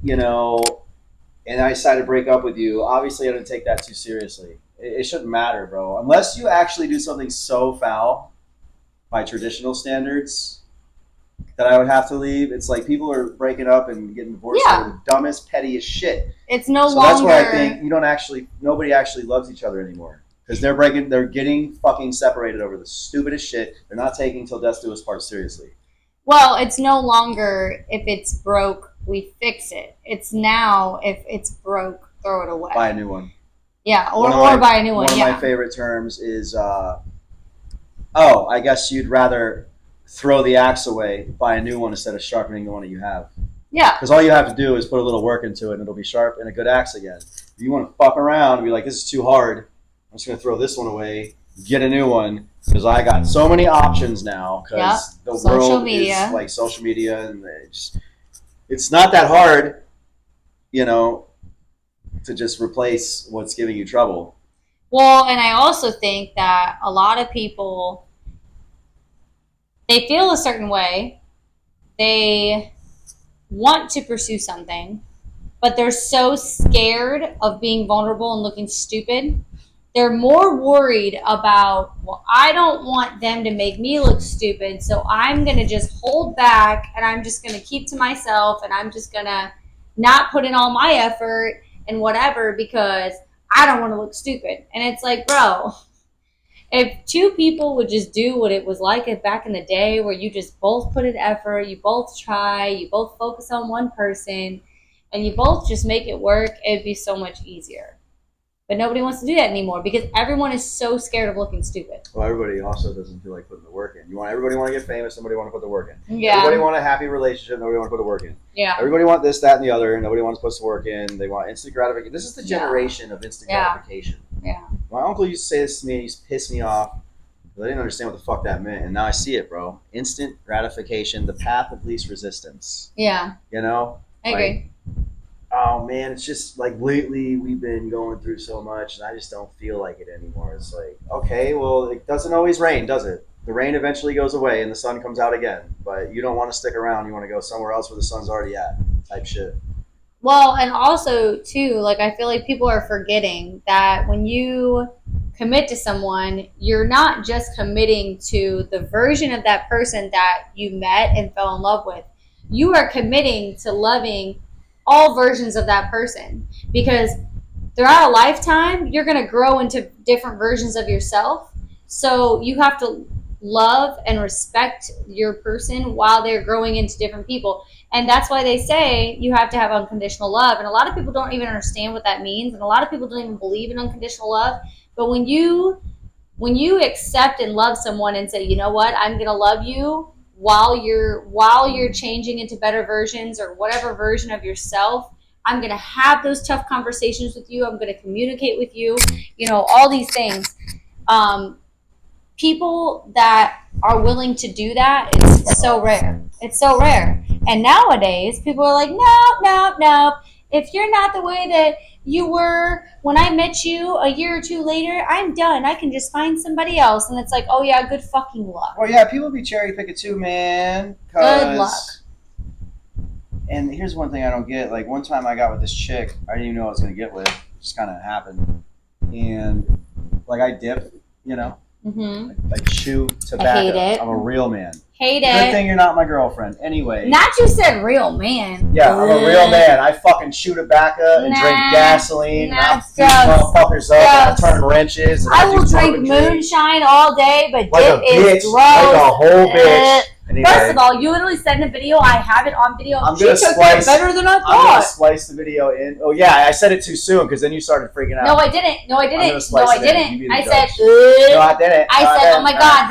and I decide to break up with you, obviously I don't take that too seriously. It shouldn't matter, bro. Unless you actually do something so foul by traditional standards that I would have to leave. It's like people are breaking up and getting divorced over the dumbest, pettiest shit. It's no longer. So that's why I think nobody actually loves each other anymore. Because they're getting fucking separated over the stupidest shit. They're not taking till death do us part seriously. Well, it's no longer if it's broke, we fix it. It's now if it's broke, throw it away. Buy a new one. Yeah, or buy a new one. One of my favorite terms is, I guess you'd rather throw the axe away, buy a new one instead of sharpening the one that you have. Yeah. Because all you have to do is put a little work into it, and it'll be sharp and a good axe again. If you want to fuck around and be like, this is too hard, I'm just going to throw this one away, get a new one, because I got so many options now. Because the world is like social media, and it's not that hard, to just replace what's giving you trouble. Well, and I also think that a lot of people, they feel a certain way. They want to pursue something, but they're so scared of being vulnerable and looking stupid. They're more worried about, well, I don't want them to make me look stupid, so I'm going to just hold back, and I'm just going to keep to myself, and I'm just going to not put in all my effort and whatever because I don't want to look stupid. And it's like, bro, if two people would just do what it was like back in the day where you just both put in effort, you both try, you both focus on one person, and you both just make it work, it'd be so much easier. But nobody wants to do that anymore because everyone is so scared of looking stupid. Well, everybody also doesn't feel like putting the work in. Everybody want to get famous, nobody want to put the work in. Yeah. Everybody want a happy relationship, nobody want to put the work in. Yeah. Everybody want this, that, and the other, and nobody wants to put the work in. They want instant gratification. This is the generation of instant gratification. Yeah. My uncle used to say this to me, and he used to piss me off. I didn't understand what the fuck that meant, and now I see it, bro. Instant gratification, the path of least resistance. Yeah. I agree. Oh man, it's just like lately we've been going through so much, and I just don't feel like it anymore. It's like, okay, well, it doesn't always rain, does it? The rain eventually goes away, and the sun comes out again. But you don't want to stick around. You want to go somewhere else where the sun's already at, type shit. Well, and also too, like I feel like people are forgetting that when you commit to someone, you're not just committing to the version of that person that you met and fell in love with. You are committing to loving all versions of that person, because throughout a lifetime, you're going to grow into different versions of yourself. So you have to love and respect your person while they're growing into different people. And that's why they say you have to have unconditional love. And a lot of people don't even understand what that means. And a lot of people don't even believe in unconditional love. But when you accept and love someone and say, you know what, I'm going to love you while you're changing into better versions or whatever version of yourself, I'm going to have those tough conversations with you. I'm going to communicate with you, all these things. People that are willing to do that, it's so rare. It's so rare. And nowadays, people are like, no. If you're not the way that you were when I met you a year or two later, I'm done. I can just find somebody else. And it's like, oh yeah, good fucking luck. Well, yeah, people be cherry picking too, man. Good luck. And here's one thing I don't get. Like, one time I got with this chick I didn't even know I was going to get with. It just kind of happened. And, like, I dip, Mm-hmm. I chew tobacco. I hate it. I'm a real man. Hate Good it. thing you're not my girlfriend. Anyway. Not you said real man. Yeah, I'm a real man. I fucking chew tobacco and drink gasoline. And I'll beat motherfuckers up and I turn wrenches. And I will drink moonshine all day, but like dip is gross. Like a whole bitch. Anyway, first of all, you literally said in a video, I have it on video. She took that better than I thought. I'm going to splice the video in. Oh, yeah, I said it too soon because then you started freaking out. No, I didn't. I said, no, I didn't. I said, oh my God,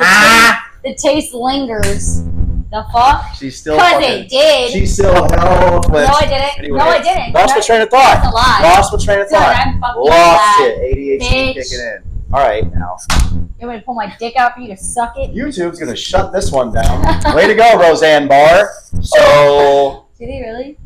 the taste lingers. The fuck? She's still because it did. She's still hell. No, I didn't. Anyway, no, I didn't. Lost my train of thought. That's a lie. Lost my train of thought. I'm fucking Lost glad. it. ADHD kicking in. All right, now. You want me to pull my dick out for you to suck it? YouTube's going to shut this one down. Way to go, Roseanne Barr. So. Did he really?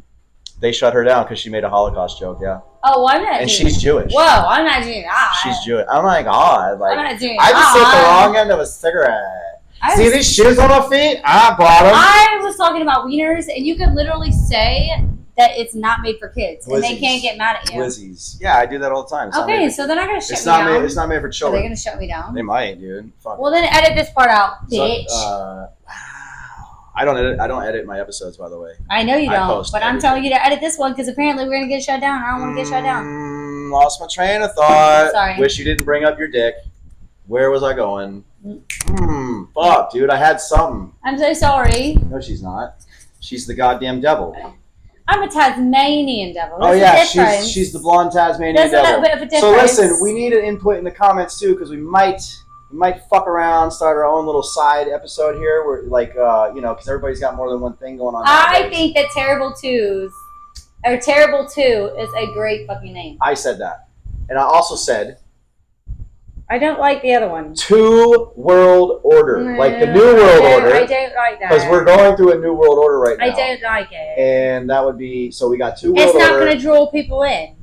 They shut her down because she made a Holocaust joke, yeah. Oh, well, I'm not doing And she's Jewish. Whoa, I'm not doing that. She's Jewish. I'm like, God. Like, I'm not doing I just hit the wrong end of a cigarette. See these shoes on my feet? I bought them. I was talking about wieners, and you could literally say that it's not made for kids, and they can't get mad at you. Blizzies. Yeah, I do that all the time. Okay, so they're not going to shut me down. It's not made for children. Are they going to shut me down? They might, dude. Fuck. Well, then edit this part out, bitch. I don't edit my episodes, by the way. I know you don't, but I'm telling you to edit this one because apparently we're going to get shut down. I don't want to get shut down. Lost my train of thought. Sorry. Wish you didn't bring up your dick. Where was I going? Fuck, dude. I had something. I'm so sorry. No, she's not. She's the goddamn devil. I'm a Tasmanian devil. Oh That's yeah, she's the blonde Tasmanian There's devil. a little bit of a So difference. listen, we need an input in the comments too, because we might fuck around, start our own little side episode here, where like because everybody's got more than one thing going on. I think that Terrible 2 is a great fucking name. I said that, and I also said. I don't like the other one. Two World Order, No, like the New World Order. I don't like that. Because we're going through a New World Order right now. I don't like it. And that would be, so we got Two World It's Order. not going to draw people in.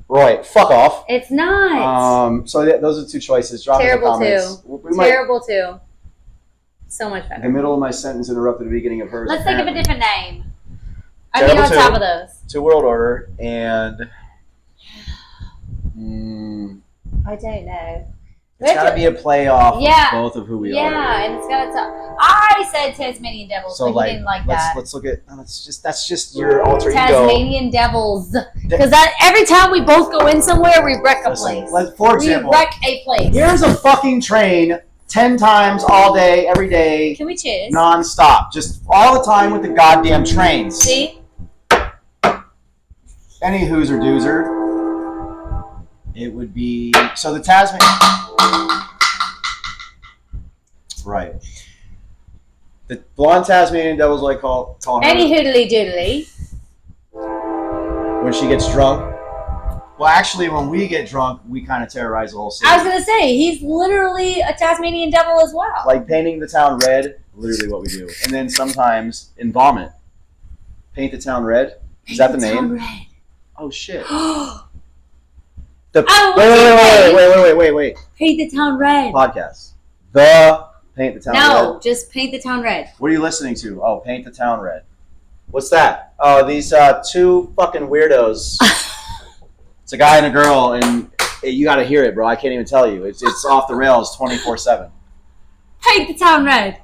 Right, fuck off. It's not. So those are two choices. Drop Terrible in the comments. 2. Terrible 2. So much better. The middle of my sentence interrupted the beginning of hers. Let's think of a different name. I Terrible mean, on top of those. Two World Order and. I don't know. It's got to be a playoff of both of who we are. Yeah, and it's got to. I said Tasmanian Devils, so but you didn't like that. Let's look at. That's just your alter ego. Tasmanian Devils, because that every time we both go in somewhere, we wreck a place. For example, we wreck a place. Here's a fucking train 10 times all day, every day. Can we cheers? Non-stop, just all the time with the goddamn trains. See? Any hooser doozer. It would be so the Tasman. Right. The blonde Tasmanian Devils, like call her. Any hoodly doodly. When she gets drunk. Well, actually, when we get drunk, we kind of terrorize the whole city. I was gonna say he's literally a Tasmanian Devil as well. Like painting the town red, literally what we do, and then sometimes in vomit. Paint the town red. Is that the name? Town red. Oh shit. Wait. Paint the town red. Podcast. The Paint the Town Red. No, just Paint the Town Red. What are you listening to? Oh, Paint the Town Red. What's that? Oh, these two fucking weirdos. It's a guy and a girl, and you got to hear it, bro. I can't even tell you. It's off the rails 24/7. Paint the Town Red.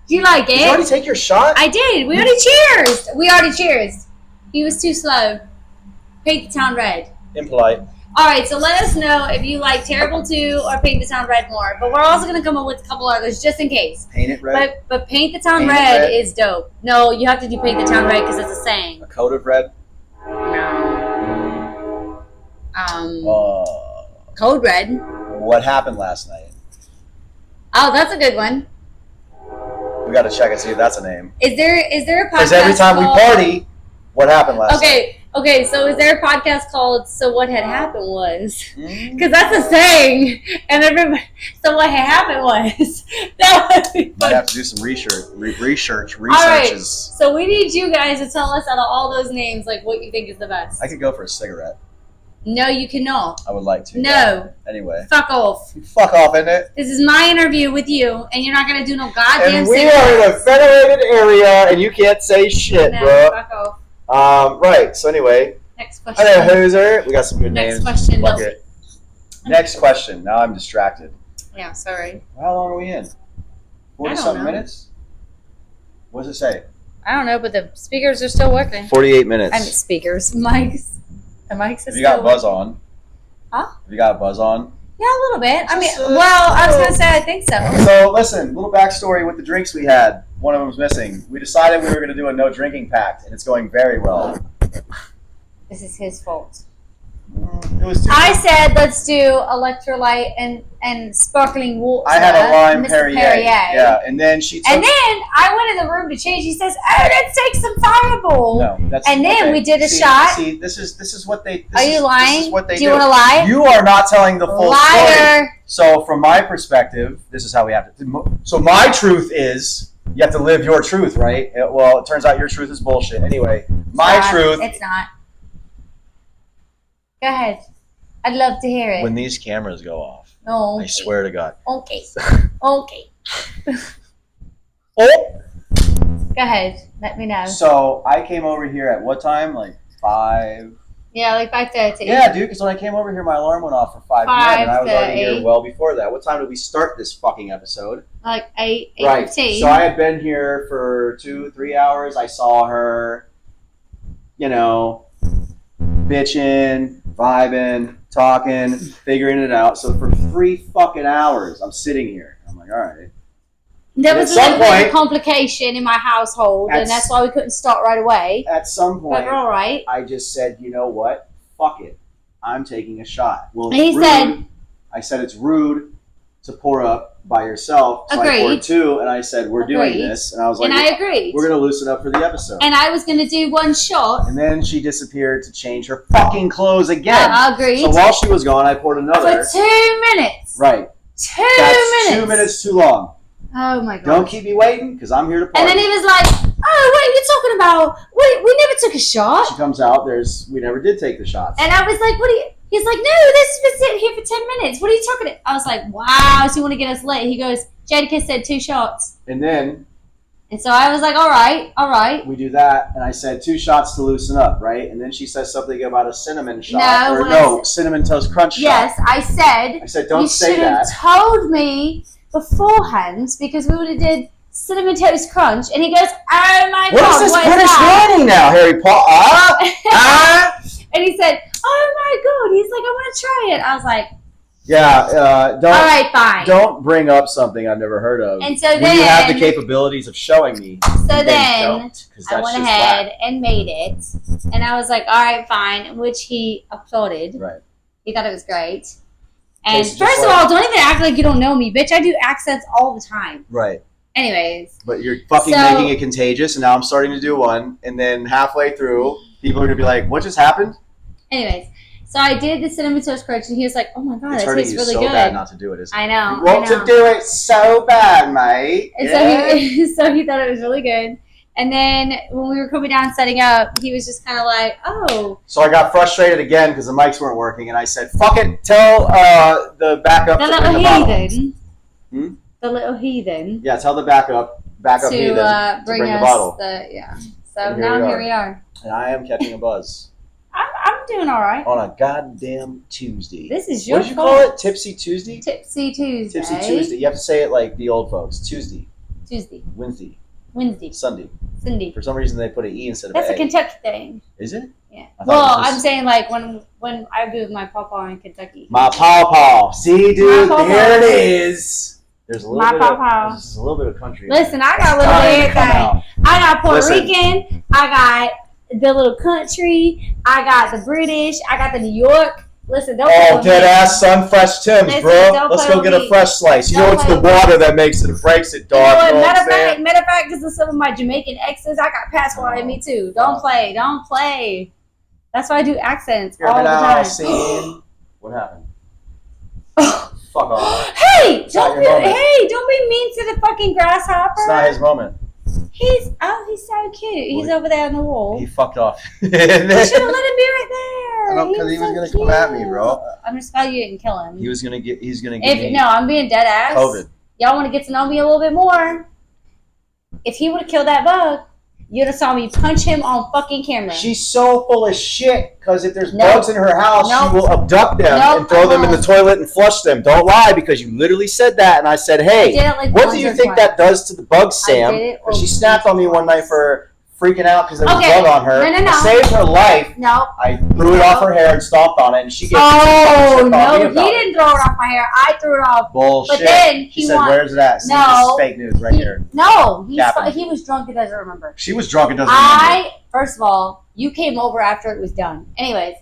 Do you like it? Did you already take your shot? I did. We already cheersed. He was too slow. Paint the Town Red. Impolite. All right, so let us know if you like Terrible 2 or Paint the Town Red more. But we're also going to come up with a couple others just in case. Paint it red? But Paint the Town Red is dope. No, you have to do Paint the Town Red because it's a saying. A coat of red? No. Code Red. What happened last night? Oh, that's a good one. We got to check and see if that's a name. Is there a podcast Because every time we party, what happened last night? Okay, so is there a podcast called "So What Had Happened Was"? Because that's a saying, and everybody. So what had happened was that would be fun. Might have to do some researches. All right, so we need you guys to tell us out of all those names, like what you think is the best. I could go for a cigarette. No, you cannot. I would like to. No. Yeah. Anyway. Fuck off. Fuck off, isn't it? This is my interview with you, and you're not gonna do no goddamn. And we are in a federated area, and you can't say shit, bro. Fuck off. Right. So anyway. Next question. Hello, Hooser. We got some good Next names. question. Fuck it. Next question. Now I'm distracted. Yeah, sorry. How long are we in? 40-something know. minutes? What does it say? I don't know, but the speakers are still working. 48 minutes. I mean, speakers. Mics. The mics are still Have you got working. buzz on? Huh? Have you got a buzz on? Yeah, a little bit. I mean, well, I was going to say I think so. So, listen, little backstory with the drinks we had. One of them was missing. We decided we were going to do a no drinking pact, and it's going very well. This is his fault. It was too I said let's do electrolyte and sparkling water. I had a lime Mr. Perrier. Yeah, and then she took... And then I went in the room to change. He says, "Oh, let's take some Fireball." No, that's... And then okay. we did a shot. See, this is what they... Are you lying? This is what they do you want to lie? You are not telling the full story. Liar. So, from my perspective, this is how we have to... So, my truth is... You have to live your truth, right? Well, it turns out your truth is bullshit. Anyway, my truth... It's not. Go ahead. I'd love to hear it. When these cameras go off, No. I swear to God. Okay. Okay. Oh! Go ahead. Let me know. So, I came over here at what time? Like 5... Yeah, like 5:30. Yeah, dude, because when I came over here, my alarm went off for 5 p.m. and I was already here well before that. What time did we start this fucking episode? Like 8, 8:15. Right. So I had been here for 2-3 hours. I saw her, bitching, vibing, talking, figuring it out. So for 3 fucking hours, I'm sitting here. I'm like, all right. There And was at a some little bit of point- a complication in my household, and that's why we couldn't start right away. At some But point, we're all right. I just said, you know what? Fuck it. I'm taking a shot. Well, And he it's rude. said- I said it's rude to pour up by yourself. So I Agreed. poured 2, and I said, we're doing Agreed. this. And I was like, And I agreed. we're going to loosen up for the episode. And I was going to do 1 shot. And then she disappeared to change her fucking clothes again. I agreed. So while she was gone, I poured another. For 2 minutes. Right. 2 That's minutes. 2 minutes too long. Oh my god. Don't keep me waiting, because I'm here to party. And then he was like, "Oh, what are you talking about? We never took a shot." She comes out, we never did take the shots. And I was like, "What are you?" He's like, "No, this has been sitting here for 10 minutes. What are you talking about?" I was like, "Wow, so you want to get us lit?" He goes, "Jadakiss said 2 shots." And then And so I was like, all right. we do that, and I said 2 shots to loosen up, right? And then she says something about a cinnamon shot. Cinnamon Toast Crunch Yes, shot. I said, don't you say should have that. told me beforehand because we would have did Cinnamon Toast Crunch. And he goes, "Oh my What god, is this what British that?" writing now, Harry Potter? And he said, "Oh my god." He's like, "I want to try it." I was like, Yeah, don't. all right, fine. Don't bring up something I've never heard of. And so when then, you have the capabilities of showing me, then don't, 'cause I that's went just ahead whack. and made it. And I was like, all right, fine, which he applauded. Right. He thought it was great. And Tastes first just of like- all, don't even act like you don't know me, bitch. I do accents all the time. Right. Anyways. But you're fucking So- making it contagious, and now I'm starting to do one, and then halfway through, people are gonna be like, "What just happened?" Anyways. So I did the Cinnamon Toast Crunch, and he was like, "Oh my god, It's that hurting tastes you really so good." bad not to do it, isn't it? I know. You want I know. to do it so bad, mate. And Yeah. so he thought it was really good. And then when we were coming down setting up, he was just kind of like, "Oh." So I got frustrated again because the mics weren't working, and I said, "Fuck it, tell the backup The to little bring the bottle." heathen. Hmm? The little heathen. Yeah, tell the backup To heathen to bring bring the us bottle. yeah. So And now here we are. And I am catching a buzz I'm doing all right. on a goddamn Tuesday. This is your What did you fault. call it? Tipsy Tuesday? Tipsy Tuesday. Tipsy Tuesday. You have to say it like the old folks. Tuesday, Tuesday. Wednesday, Wednesday. Sunday. Cindy. For some reason, they put an E instead of That's an a A. Kentucky thing. Is it? Yeah. I thought Well, it was just- I'm saying like when I be with my papa in Kentucky. My pawpaw. See, dude, My pawpaw. there it is. There's a little My bit pawpaw. of there's a little bit of country. Listen, I got a little Starting bit to of come everything. out. I got Puerto Listen. Rican. I got the little country. I got the British. I got the New York. Listen, don't play Oh, with dead me. ass sun fresh Tims, Listen, bro. don't Let's play go with get a me. fresh slice. You Don't know it's play the with me. water that makes it and breaks it, You know dog. what? You know what Matter I'm of fact, saying? because of some of my Jamaican exes, I got passport in me too. Don't play. Don't play. That's why I do accents all the time. What happened? Fuck off. Hey, It's not don't be your moment. don't be mean to the fucking grasshopper. It's not his moment. He's so cute. He's over there on the wall. He fucked off. You should have let him be right there. I know, 'cause he was gonna come at me, bro. I'm just glad you didn't kill him. He's gonna give me No, I'm being dead ass. COVID. Y'all want to get to know me a little bit more? If he would have killed that bug, you'd have saw me punch him on fucking camera. She's so full of shit because if there's Nope. bugs in her house, Nope. she will abduct them Nope, and throw I them in the won't. toilet and flush them. Don't lie because you literally said that, and I said, I "Hey, did it like what once do you or think twice. that does to the bugs, Sam?" I did it Because she once. snapped on me one night for freaking out because there was Okay. a bug on her. No. I saved her life. No. I threw it off her hair and stomped on it, and she gets Oh, pissed no. off me He about it. didn't throw it off my hair. I threw it off. Bullshit. But then she he said, want- "Where's it at?" See, No. this is fake news right here. No. Capping. He was drunk and doesn't remember. She was drunk and doesn't remember. First of all, you came over after it was done. Anyways,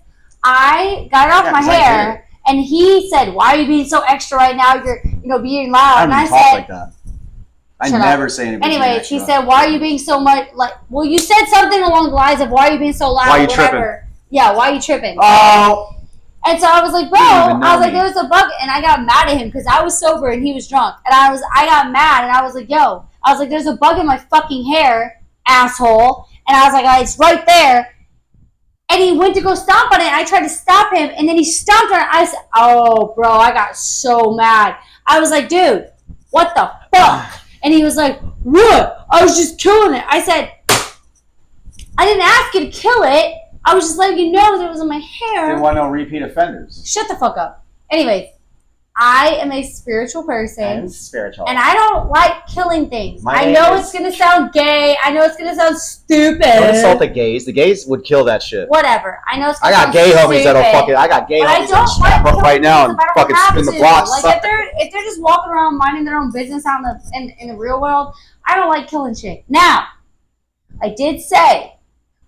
I got it off Yeah, my 'cause I did hair, and he said, "Why are you being so extra right now? You're, being loud." I And don't I even talk said, like that. I Shut never up. say anything. anyways, he said, "Why are you being so much like?" Well, you said something along the lines of, "Why are you being so loud?" Why you whatever. tripping? Yeah, why are you tripping? "Oh, And so I was like, "Bro," You don't even know I was like, me. "There was a bug," and I got mad at him because I was sober and he was drunk, and I got mad and I was like, "Yo," I was like, "There's a bug in my fucking hair, asshole," and I was like, "It's right there." And he went to go stomp on it, and I tried to stop him, and then he stomped on it. I said, "Oh, bro," I got so mad. I was like, "Dude, what the fuck?" And he was like, "What? I was just killing it." I said, "I didn't ask you to kill it. I was just letting you know that it was in my hair." didn't want no repeat offenders." Shut the fuck up. Anyways, I am a spiritual person. And spiritual. And I don't like killing things. My I name know is- it's going to sound gay. I know it's going to sound stupid. Don't insult the gays. The gays would kill that shit. Whatever. I know it's I going to got sound gay stupid. homies that'll fucking. I got gay But I homies don't that'll snap like up right now and killing people if I fucking don't have spin the to. blocks. Like if they're just walking around minding their own business out in the real world, I don't like killing shit. Now, I did say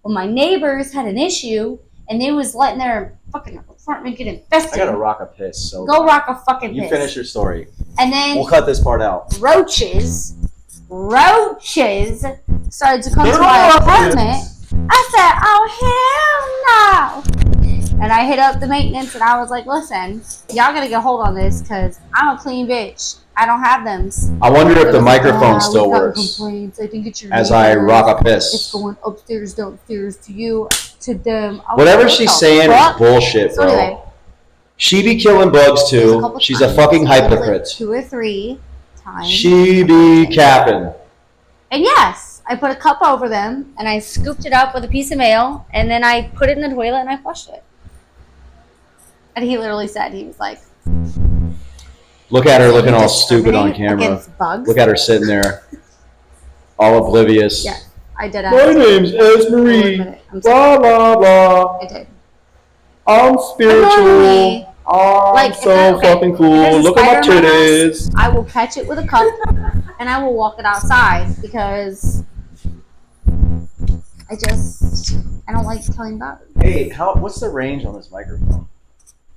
when my neighbors had an issue and they was letting their fucking apartment get infested. I gotta rock a piss. So go rock a fucking you piss. finish your story. And then We'll cut this part out. roaches started to come to my apartment. I said, oh, hell no. And I hit up the maintenance and I was like, listen, y'all gotta get a hold on this because I'm a clean bitch. I don't have them. I wonder if the "Oh, microphone still we've got works. complaints. I think it's your As I neighbors. rock a It's piss. going upstairs, downstairs, to you, to them. I was Whatever like, she's what the saying fuck? is bullshit, So bro. anyway, She be killing bugs there's too. couple She's a times, fucking like hypocrite. 2 or 3 times. She be capping. And yes, I put a cup over them and I scooped it up with a piece of mail and then I put it in the toilet and I flushed it. And he literally said, he was like, Look at her looking all discriminate stupid on camera. against bugs? Look at her sitting there, all oblivious. Yeah, I did. My name's Esmerie. Blah blah blah. I did. I'm Normally, spiritual. I'm like, if so there- okay, fucking if there's cool. a Look at my spider in my house, titties. I will catch it with a cup and I will walk it outside because I don't like killing bugs. Hey, what's the range on this microphone?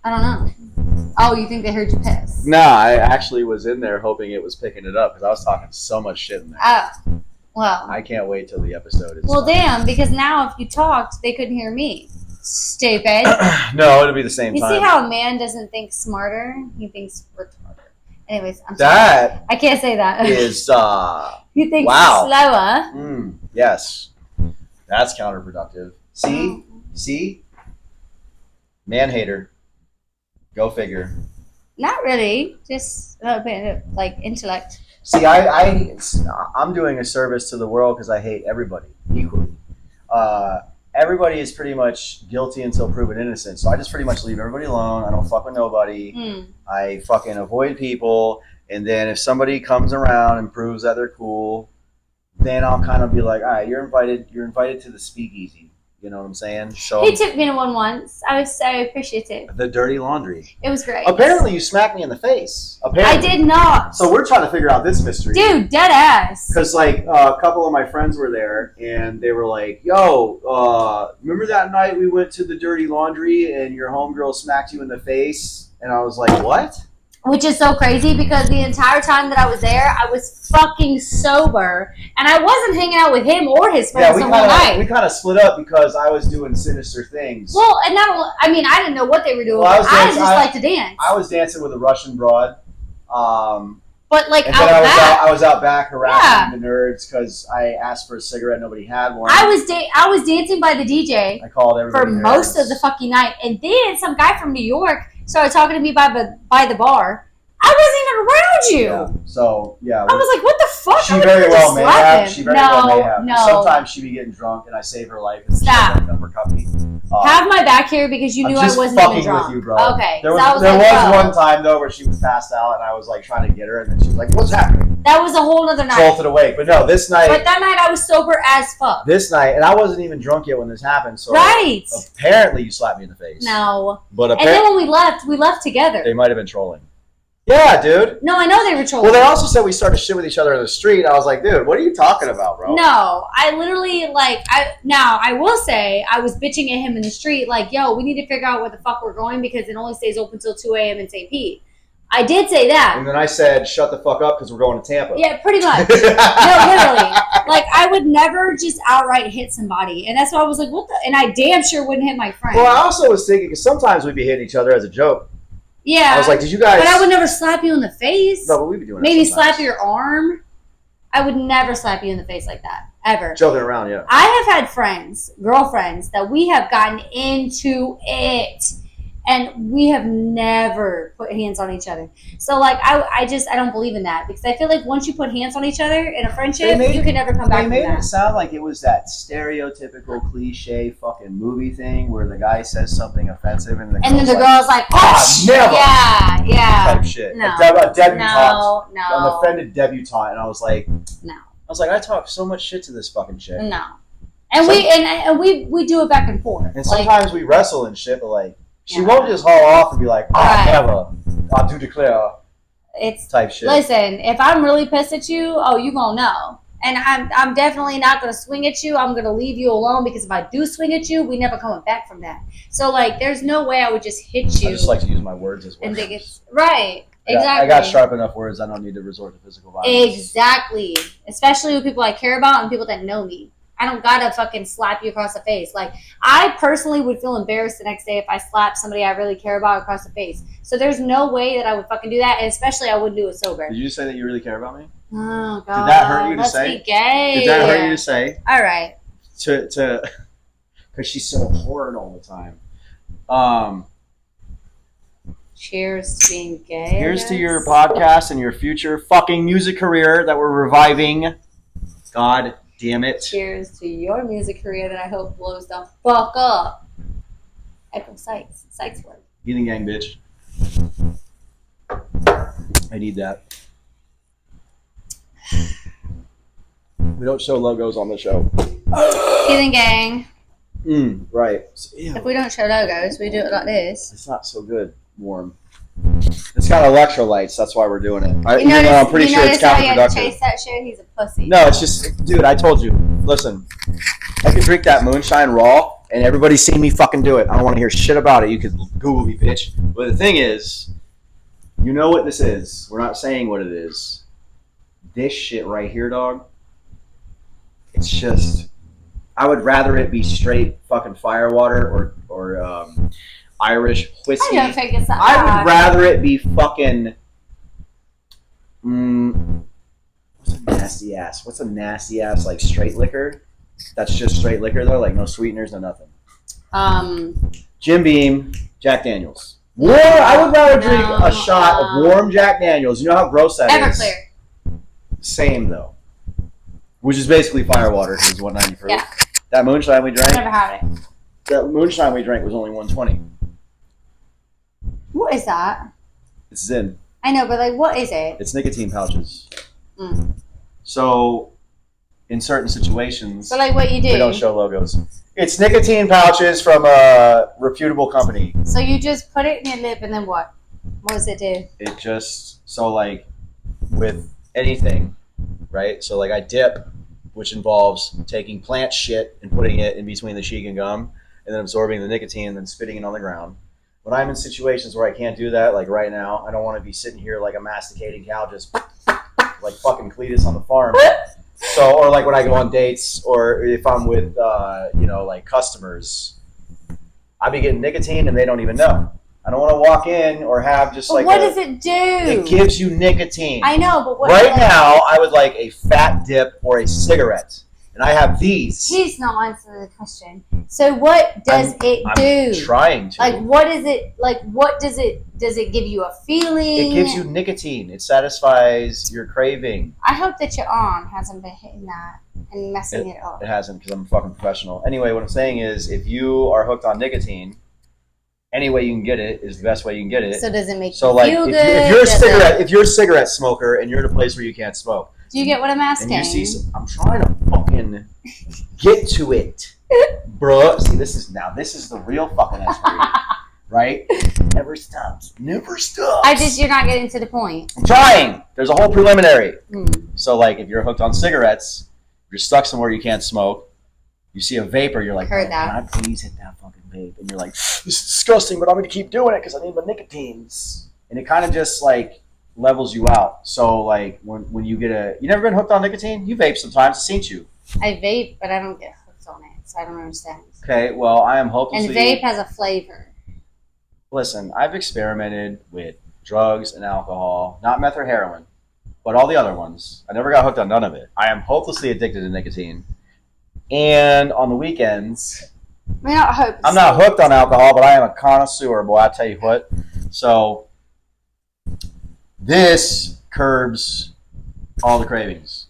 I don't know. Oh, you think they heard you piss? No, I actually was in there hoping it was picking it up because I was talking so much shit in there. Oh, well. I can't wait till the episode is. Well, done. damn, because now if you talked, they couldn't hear me. Stupid. No, it'll be the same You time. see how a man doesn't think smarter? He thinks retarder. Anyways, I'm sorry. That I can't say that. is He thinks wow. slower. Yes, that's counterproductive. See, man hater. Go figure. Not really. Just a little bit of, like, intellect. See, I'm doing a service to the world because I hate everybody equally. Everybody is pretty much guilty until proven innocent. So I just pretty much leave everybody alone. I don't fuck with nobody. I fucking avoid people. And then if somebody comes around and proves that they're cool, then I'll kind of be like, all right, you're invited to the speakeasy. You know what I'm saying? So He took me to one once. I was so appreciative. the dirty laundry. It was great. Apparently you smacked me in the face. I Apparently. did not. So we're trying to figure out this mystery. Dude, dead ass. Because, like, a couple of my friends were there, and they were like, yo, remember that night we went to the dirty laundry and your homegirl smacked you in the face? And I was like, what? Which is so crazy because the entire time that I was there, I was fucking sober. And I wasn't hanging out with him or his friends the whole night. we kind of split up because I was doing sinister things. Well, and I didn't know what they were doing. Well, I was I dancing- just like to dance. I was dancing with a Russian broad. But, like, And out then back. I was out back harassing the nerds because I asked for a cigarette, nobody had one. I was dancing by the DJ I called for everybody most nerds. of the fucking night. And then some guy from New York started talking to me by the bar. I wasn't even around you. Yeah. So, yeah. I was like, what the fuck? She I would very have well just may slapped have. him. She very well may have. No. Sometimes she be getting drunk and I save her life. And Stop. She uppercut me. Have my back here because you I'm knew I just wasn't fucking even drunk. with you, bro. Okay. There so was, I was there like, was bro. one time though where she was passed out and I was like trying to get her and then she was like, "What's happening?" That was a whole other night. Jolted awake. But no, this night. But that night I was sober as fuck. And I wasn't even drunk yet when this happened. So Right. apparently you slapped me in the face. No. But And then when we left together. they might have been trolling. Yeah, dude. No, I know they were trolling. Well, they also said we started shit with each other in the street. I was like, dude, what are you talking about, bro? No, I literally I will say I was bitching at him in the street like, yo, we need to figure out where the fuck we're going because it only stays open till 2 a.m. in St. Pete. I did say that. And then I said, shut the fuck up because we're going to Tampa. Yeah, pretty much. No, literally. Like, I would never just outright hit somebody. And that's why I was like, what the? And I damn sure wouldn't hit my friend. Well, I also was thinking, because sometimes we'd be hitting each other as a joke. Yeah. I was like, did you guys... But I would never slap you in the face. No, but we'd be doing Maybe it sometimes. slap your arm. I would never slap you in the face like that. Ever. Joking around, yeah. I have had friends, girlfriends, that we have gotten into it. And we have never put hands on each other. So like I don't believe in that because I feel like once you put hands on each other in a friendship, you can never come back They from made that. it sound like it was that stereotypical cliche fucking movie thing where the guy says something offensive and then the girl's like, never. Yeah. Type shit. No. A debutante. No. An offended debutante. And I was like, no. I talk so much shit to this fucking chick. No. And we do it back and forth. And sometimes we wrestle and shit, but like, she won't just haul off and be like, never. I do declare. It's type shit. Listen, if I'm really pissed at you, you gonna know. And I'm definitely not gonna swing at you. I'm gonna leave you alone because if I do swing at you, we never coming back from that. So like, there's no way I would just hit you. I just like to use my words as well. And think it's right. Exactly. I got sharp enough words. I don't need to resort to physical violence. Exactly. Especially with people I care about and people that know me. I don't gotta fucking slap you across the face. Like, I personally would feel embarrassed the next day if I slapped somebody I really care about across the face. So there's no way that I would fucking do that, and especially I wouldn't do it sober. Did you say that you really care about me? Oh, God. Did that hurt you to say? Let's be gay. Did that hurt you to say? All right. Because she's so horrid all the time. Cheers to being gay. Here's to your podcast and your future fucking music career that we're reviving. God damn it. Cheers to your music career that I hope blows the fuck up. Echo Sykes. Sykes word. Heathen gang, bitch. I need that. We don't show logos on the show. Heathen gang. Right. If we don't show logos, we do it like this. It's not so good. Warm. It's got electrolytes. That's why we're doing it. I'm pretty sure it's how he had to counterproductive. chase that shit? He's a pussy. No, it's just, dude, I told you. Listen, I could drink that moonshine raw, and everybody's seen me fucking do it. I don't want to hear shit about it. You could Google me, bitch. But the thing is, you know what this is. We're not saying what it is. This shit right here, dog, it's just, I would rather it be straight fucking firewater or Irish whiskey. I don't think it's that I bad. would rather it be fucking. What's a nasty ass like straight liquor? That's just straight liquor though, like no sweeteners, no nothing. Jim Beam, Jack Daniels. I would rather drink a shot of warm Jack Daniels. You know how gross that is. Everclear. Same though, which is basically firewater because it's 190 proof. Yeah. That moonshine we drank. I never had it. That moonshine we drank was only 120. What is that? It's Zin. I know, but like, what is it? It's nicotine pouches. So, in certain situations, So like, what you do? we don't show logos. It's nicotine pouches from a reputable company. So you just put it in your lip, and then what? What does it do? It just like with anything, right? So like I dip, which involves taking plant shit and putting it in between the cheek and gum, and then absorbing the nicotine and then spitting it on the ground. When I'm in situations where I can't do that, like right now, I don't want to be sitting here like a masticating cow, just like fucking Cletus on the farm. So, or like when I go on dates, or if I'm with, like customers, I be getting nicotine and they don't even know. I don't want to walk in or have just But like. what does it do? It gives you nicotine. I know, but what? Right now, I would like a fat dip or a cigarette, and I have these. He's not answering the question. So what does it do? I'm trying to. Like, what is it? Like, what does it? Does it give you a feeling? It gives you nicotine. It satisfies your craving. I hope that your arm hasn't been hitting that and messing it up. It hasn't, because I'm a fucking professional. Anyway, what I'm saying is, if you are hooked on nicotine, any way you can get it is the best way you can get it. So does it make so you like feel if, good? if you're a cigarette smoker and you're in a place where you can't smoke, Do you get what I'm asking? and you see, I'm trying to fucking get to it, bro. See, this is the real fucking esprit, right? Never stops. You're not getting to the point. I'm trying. There's a whole preliminary. Mm. So like, if you're hooked on cigarettes, you're stuck somewhere you can't smoke. You see a vapor, you're like, Heard that. Can I please hit that fucking vape? And you're like, this is disgusting, but I'm going to keep doing it because I need my nicotines. And it kind of just like levels you out. So like when you get you never been hooked on nicotine? You vape sometimes, it's seen you. I vape, but I don't get hooked on it, so I don't understand. Okay, well, I am hopelessly... And vape has a flavor. Listen, I've experimented with drugs and alcohol, not meth or heroin, but all the other ones. I never got hooked on none of it. I am hopelessly addicted to nicotine. And on the weekends, I mean, I'm not hooked on alcohol, but I am a connoisseur, boy. I tell you what. So this curbs all the cravings.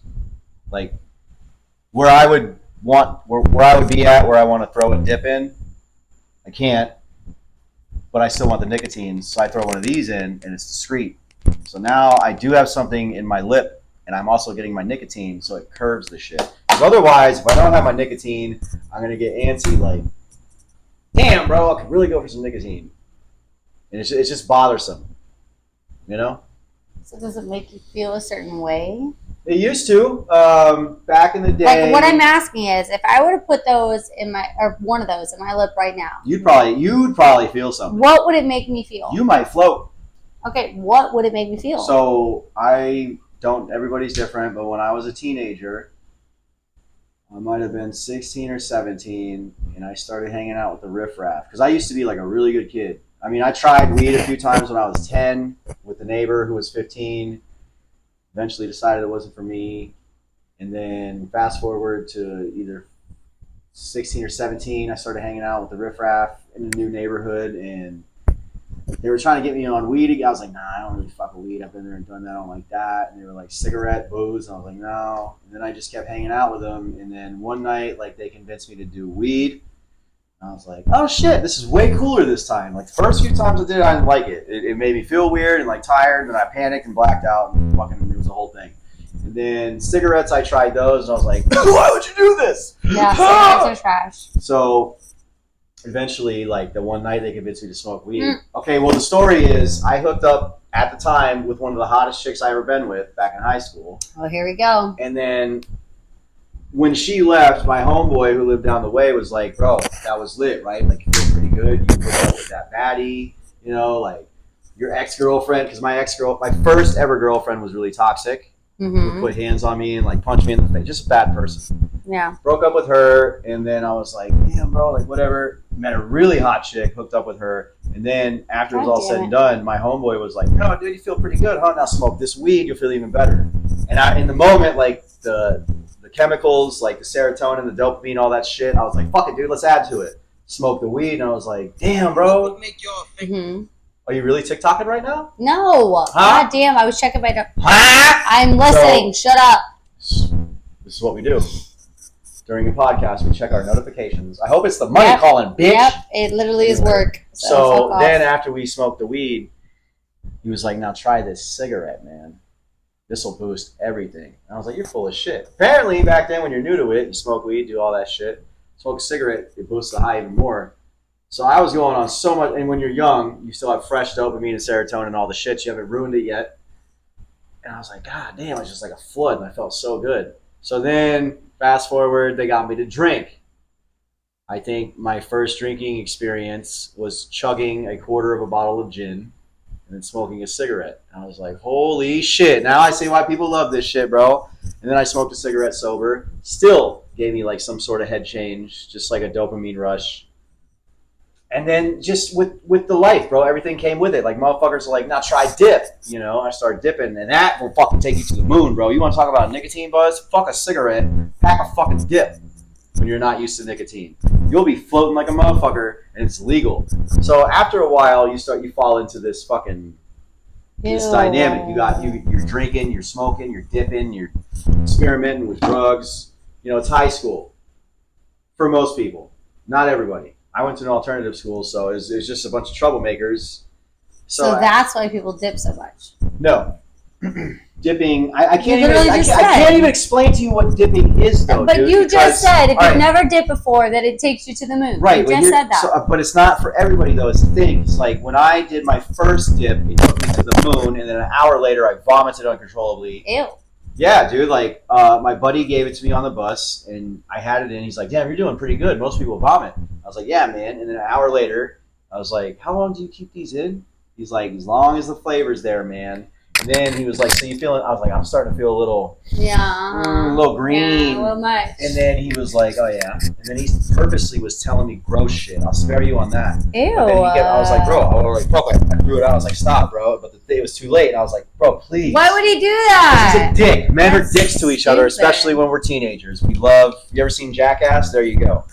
Like where I would be at, where I want to throw a dip in, I can't. But I still want the nicotine, so I throw one of these in, and it's discreet. So now I do have something in my lip, and I'm also getting my nicotine, so it curbs the shit. Because otherwise, if I don't have my nicotine, I'm gonna get antsy. Like, damn, bro, I could really go for some nicotine, and it's just bothersome, you know. So does it make you feel a certain way? It used to, back in the day. Like what I'm asking is, if I were to put those in one of those in my lip right now, you'd probably feel something. What would it make me feel? You might float. Okay, what would it make me feel? So everybody's different, but when I was a teenager, I might have been 16 or 17, and I started hanging out with the riffraff. Because I used to be like a really good kid. I mean, I tried weed a few times when I was 10 with the neighbor who was 15. Eventually decided it wasn't for me. And then fast forward to either 16 or 17, I started hanging out with the riffraff in a new neighborhood, and they were trying to get me on weed. I was like, nah, I don't really fuck with weed. I've been there and done that. I don't like that. And they were like, cigarette, booze. And I was like, no. And then I just kept hanging out with them. And then one night, like, they convinced me to do weed. And I was like, oh shit, this is way cooler this time. Like, the first few times I did it, I didn't like it. It made me feel weird and like tired. And then I panicked and blacked out, and fucking it was the whole thing. And then cigarettes, I tried those, and I was like, why would you do this? Yeah, cigarettes are trash. So eventually, like, the one night they convinced me to smoke weed. Okay, well, the story is I hooked up at the time with one of the hottest chicks I ever been with back in high school. Oh, here we go. And then when she left, my homeboy who lived down the way was like, bro, that was lit, right? Like, you feel pretty good. You hooked up with that baddie, you know, like your ex-girlfriend, because my first ever girlfriend was really toxic. Would put hands on me and like punch me in the face. Just a bad person. Yeah. Broke up with her, and then I was like, damn, bro, like whatever. Met a really hot chick, hooked up with her, and then after it was all said and done, my homeboy was like, no, dude, you feel pretty good, huh? Now smoke this weed, you'll feel even better. And in the moment, like the chemicals, like the serotonin, the dopamine, all that shit, I was like, fuck it, dude, let's add to it. Smoke the weed, and I was like, damn, bro. Are you really TikToking right now? No. Huh? God damn, I was checking my... Huh? I'm listening. So, shut up. This is what we do. During a podcast, we check our notifications. I hope it's the money calling, bitch. Yep, it literally is work. So then after we smoked the weed, he was like, now try this cigarette, man. This will boost everything. And I was like, you're full of shit. Apparently, back then when you're new to it, you smoke weed, do all that shit. Smoke a cigarette, it boosts the high even more. So I was going on so much, and when you're young, you still have fresh dopamine and serotonin and all the shit. You haven't ruined it yet. And I was like, God damn, it's just like a flood, and I felt so good. So then, fast forward, they got me to drink. I think my first drinking experience was chugging a quarter of a bottle of gin and then smoking a cigarette. And I was like, holy shit, now I see why people love this shit, bro. And then I smoked a cigarette sober. Still gave me like some sort of head change, just like a dopamine rush. And then just with the life, bro, everything came with it. Like, motherfuckers are like, now try dip. You know, I started dipping, and that will fucking take you to the moon, bro. You want to talk about nicotine buzz? Fuck a cigarette. Pack a fucking dip when you're not used to nicotine. You'll be floating like a motherfucker, and it's legal. So after a while, you fall into this fucking this dynamic. You're drinking, you're smoking, you're dipping, you're experimenting with drugs. You know, it's high school for most people, not everybody. I went to an alternative school, so it was just a bunch of troublemakers. So that's why people dip so much. No. Dipping, I can't even explain to you what dipping is, though. But you just said if you've never dipped before that it takes you to the moon. Right. You just said that. So, but it's not for everybody, though. It's the thing. It's like when I did my first dip, it took me to the moon, and then an hour later I vomited uncontrollably. Ew. Yeah, dude. Like, my buddy gave it to me on the bus, and I had it in. He's like, damn, you're doing pretty good. Most people vomit. I was like, yeah, man. And then an hour later, I was like, how long do you keep these in? He's like, as long as the flavor's there, man. And then he was like, so you feeling? I was like, I'm starting to feel a little, a little green. Yeah, a little much. And then he was like, oh yeah. And then he purposely was telling me gross shit. I'll spare you on that. Ew. I was like, bro. I threw it out. I was like, stop, bro. But it was too late. And I was like, bro, please. Why would he do that? He's a dick. Men are dicks to each other, especially when we're teenagers. We love. You ever seen Jackass? There you go.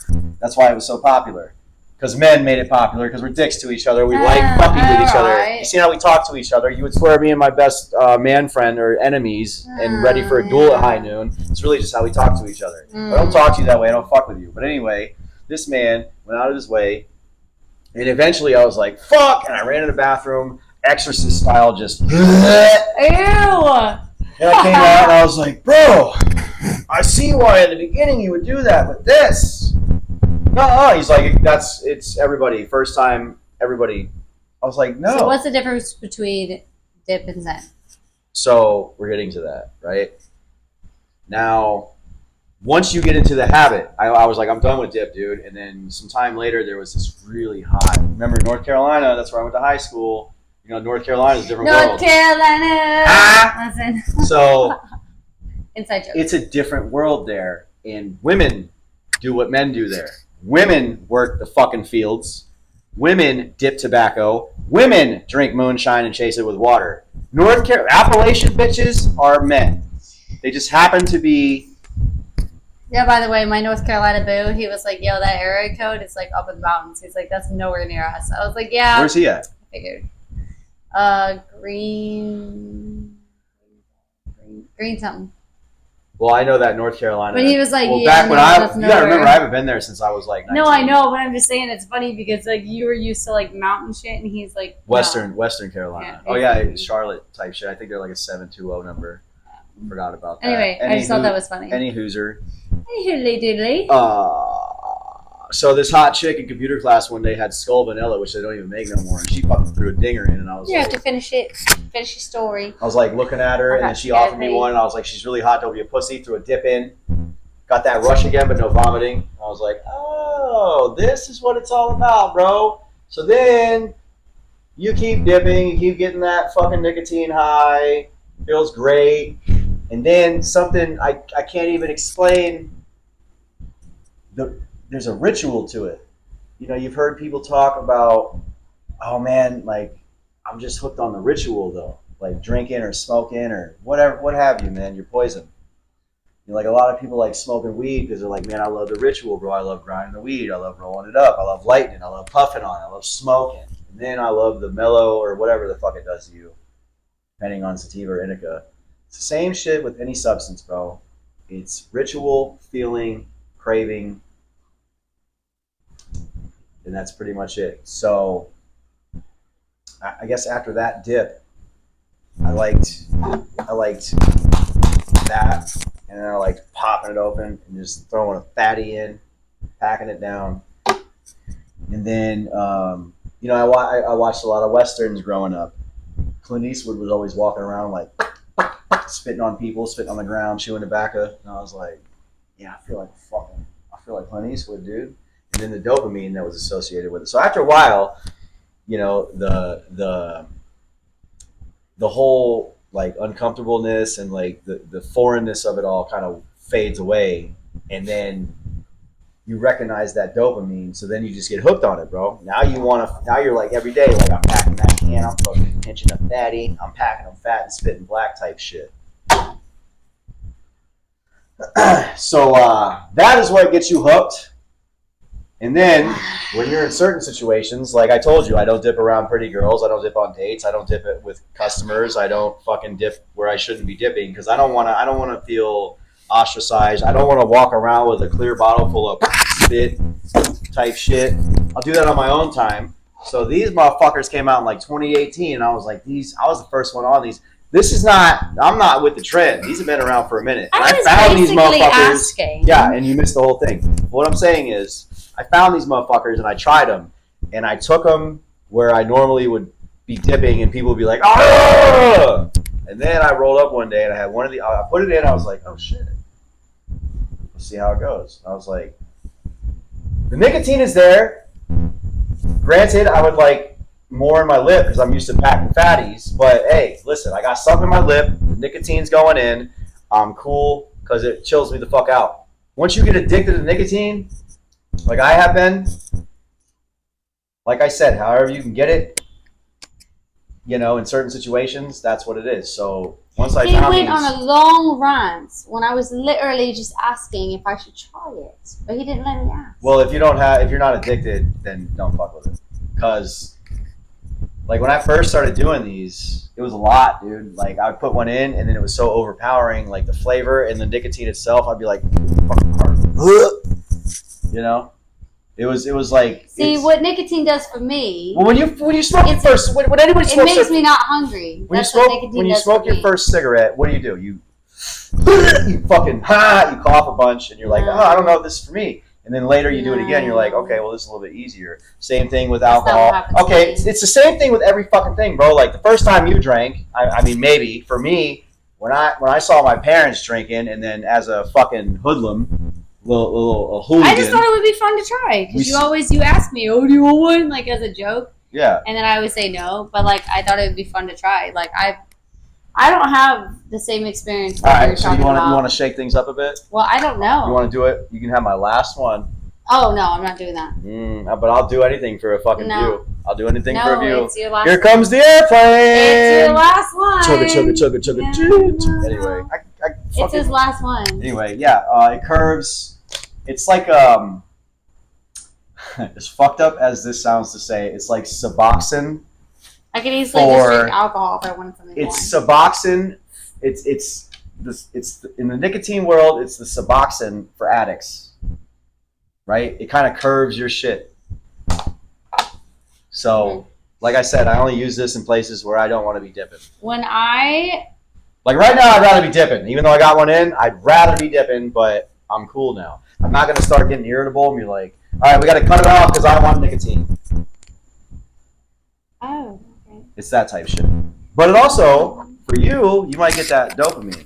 That's why it was so popular. Because men made it popular because we're dicks to each other. We like fucking with each other. Right. You see how we talk to each other? You would swear me and my best man friend are enemies and ready for a duel at high noon. It's really just how we talk to each other. If I don't talk to you that way, I don't fuck with you. But anyway, this man went out of his way, and eventually I was like, fuck! And I ran in the bathroom, exorcist style, just... Ew! And I came out and I was like, bro, I see why in the beginning you would do that, but this... No, he's like, it's everybody. First time, everybody. I was like, no. So what's the difference between dip and zen? So we're getting to that, right? Now, once you get into the habit, I was like, I'm done with dip, dude. And then some time later, there was this really hot. Remember North Carolina? That's where I went to high school. You know, North Carolina is a different world. North Carolina. Listen. So Inside joke. it's a different world there, and women do what men do there. Women work the fucking fields. Women dip tobacco. Women drink moonshine and chase it with water. Appalachian bitches are men. They just happen to be. Yeah, by the way, my North Carolina boo, he was like, yo, that area code is like up in the mountains. He's like, that's nowhere near us. I was like, yeah. Where's he at? I figured. Green something. Well, I know that North Carolina. But he was like, well, yeah, back when you gotta remember, I haven't been there since I was like 19. No, I know, but I'm just saying it's funny because like you were used to like mountain shit, and he's like Western Carolina. Yeah, oh yeah, Charlotte type shit. I think they're like a 720 number. Forgot about that. Anyway, I just thought that was funny. Any hooser. Hey, hoodly doodly. So this hot chick in computer class one day had skull vanilla, which they don't even make no more, and she fucking threw a dinger in, and I was You like, have to finish it. Finish your story. I was like looking at her, and then she offered me one, and I was like, she's really hot, don't be a pussy, threw a dip in. Got that rush again, but no vomiting. I was like, oh, this is what it's all about, bro. So then you keep dipping, you keep getting that fucking nicotine high, feels great, and then something I can't even explain. There's a ritual to it. You know, you've heard people talk about, oh man, like, I'm just hooked on the ritual though. Like drinking or smoking or whatever, what have you, man, you're poison. You know, like a lot of people like smoking weed because they're like, man, I love the ritual, bro. I love grinding the weed. I love rolling it up. I love lighting it. I love puffing on it. I love smoking. And then I love the mellow or whatever the fuck it does to you, depending on sativa or indica. It's the same shit with any substance, bro. It's ritual, feeling, craving, and that's pretty much it. So I guess after that dip, I liked that, and then I liked popping it open and just throwing a fatty in, packing it down, and then you know, I watched a lot of westerns growing up. Clint Eastwood was always walking around like spitting on people, spitting on the ground, chewing tobacco, and I was like, yeah, I feel like Clint Eastwood, dude. And then the dopamine that was associated with it. So after a while, you know, the whole like uncomfortableness and like the foreignness of it all kind of fades away, and then you recognize that dopamine, so then you just get hooked on it, bro. Now you're like every day, like I'm packing that can, I'm fucking pinching a fatty, I'm packing them fat and spitting black type shit. So that is what gets you hooked. And then when you're in certain situations, like I told you, I don't dip around pretty girls. I don't dip on dates. I don't dip it with customers. I don't fucking dip where I shouldn't be dipping because I don't want to feel ostracized. I don't want to walk around with a clear bottle full of spit type shit. I'll do that on my own time. So these motherfuckers came out in like 2018, and I was like, I was the first one on these. I'm not with the trend. These have been around for a minute. And I found these motherfuckers. Asking. Yeah, and you missed the whole thing. What I'm saying is, I found these motherfuckers and I tried them, and I took them where I normally would be dipping, and people would be like, "Ah!" And then I rolled up one day and I had one of the. I put it in. I was like, "Oh shit, let's see how it goes." I was like, "The nicotine is there. Granted, I would like more in my lip because I'm used to packing fatties. But hey, listen, I got something in my lip. The nicotine's going in. I'm cool because it chills me the fuck out. Once you get addicted to nicotine, like I have been, like I said, however you can get it, you know, in certain situations, that's what it is. So Once I He found went these, on a long rant when I was literally just asking if I should try it, but he didn't let me ask. well, if you're not addicted, then don't fuck with it. Cause like when I first started doing these, it was a lot, dude. Like I would put one in, and then it was so overpowering, like the flavor and the nicotine itself. I'd be like, fucking hard, you know. It was like. See what nicotine does for me. Well, when you smoke your first, when anybody It smokes, makes me not hungry. when That's you what smoke nicotine when you does smoke for your me. first cigarette, what do? You fucking you cough a bunch, and you're like, oh, I don't know if this is for me. And then later you do it again, you're like, okay, well, this is a little bit easier. Same thing with That's not what alcohol. happens Okay, to me. it's the same thing with every fucking thing, bro. Like the first time you drank, I mean, maybe for me, when I saw my parents drinking, and then as a fucking hoodlum, little hooligan. I just thought it would be fun to try because you ask me, oh, do you want one? Like as a joke. Yeah. And then I would say no, but like I thought it would be fun to try. Like I don't have the same experience. All right, so you want to shake things up a bit? Well, I don't know. You want to do it? You can have my last one. Oh no, I'm not doing that. But I'll do anything for a fucking view. I'll do anything for a view. It's your last Here comes the airplane. It's your last one. Chugga. Anyway, it's his last one. Anyway, yeah, it curves. It's like as fucked up as this sounds to say, it's like Suboxone. I could easily just drink alcohol if I wanted something. It's Suboxone. It's in the nicotine world. It's the Suboxone for addicts, right? It kind of curves your shit. So, like I said, I only use this in places where I don't want to be dipping. Like right now, I'd rather be dipping. Even though I got one in, I'd rather be dipping, but I'm cool now. I'm not going to start getting irritable and be like, all right, we got to cut it off because I want nicotine. Oh, okay. It's that type shit. But it also, for you, you might get that dopamine.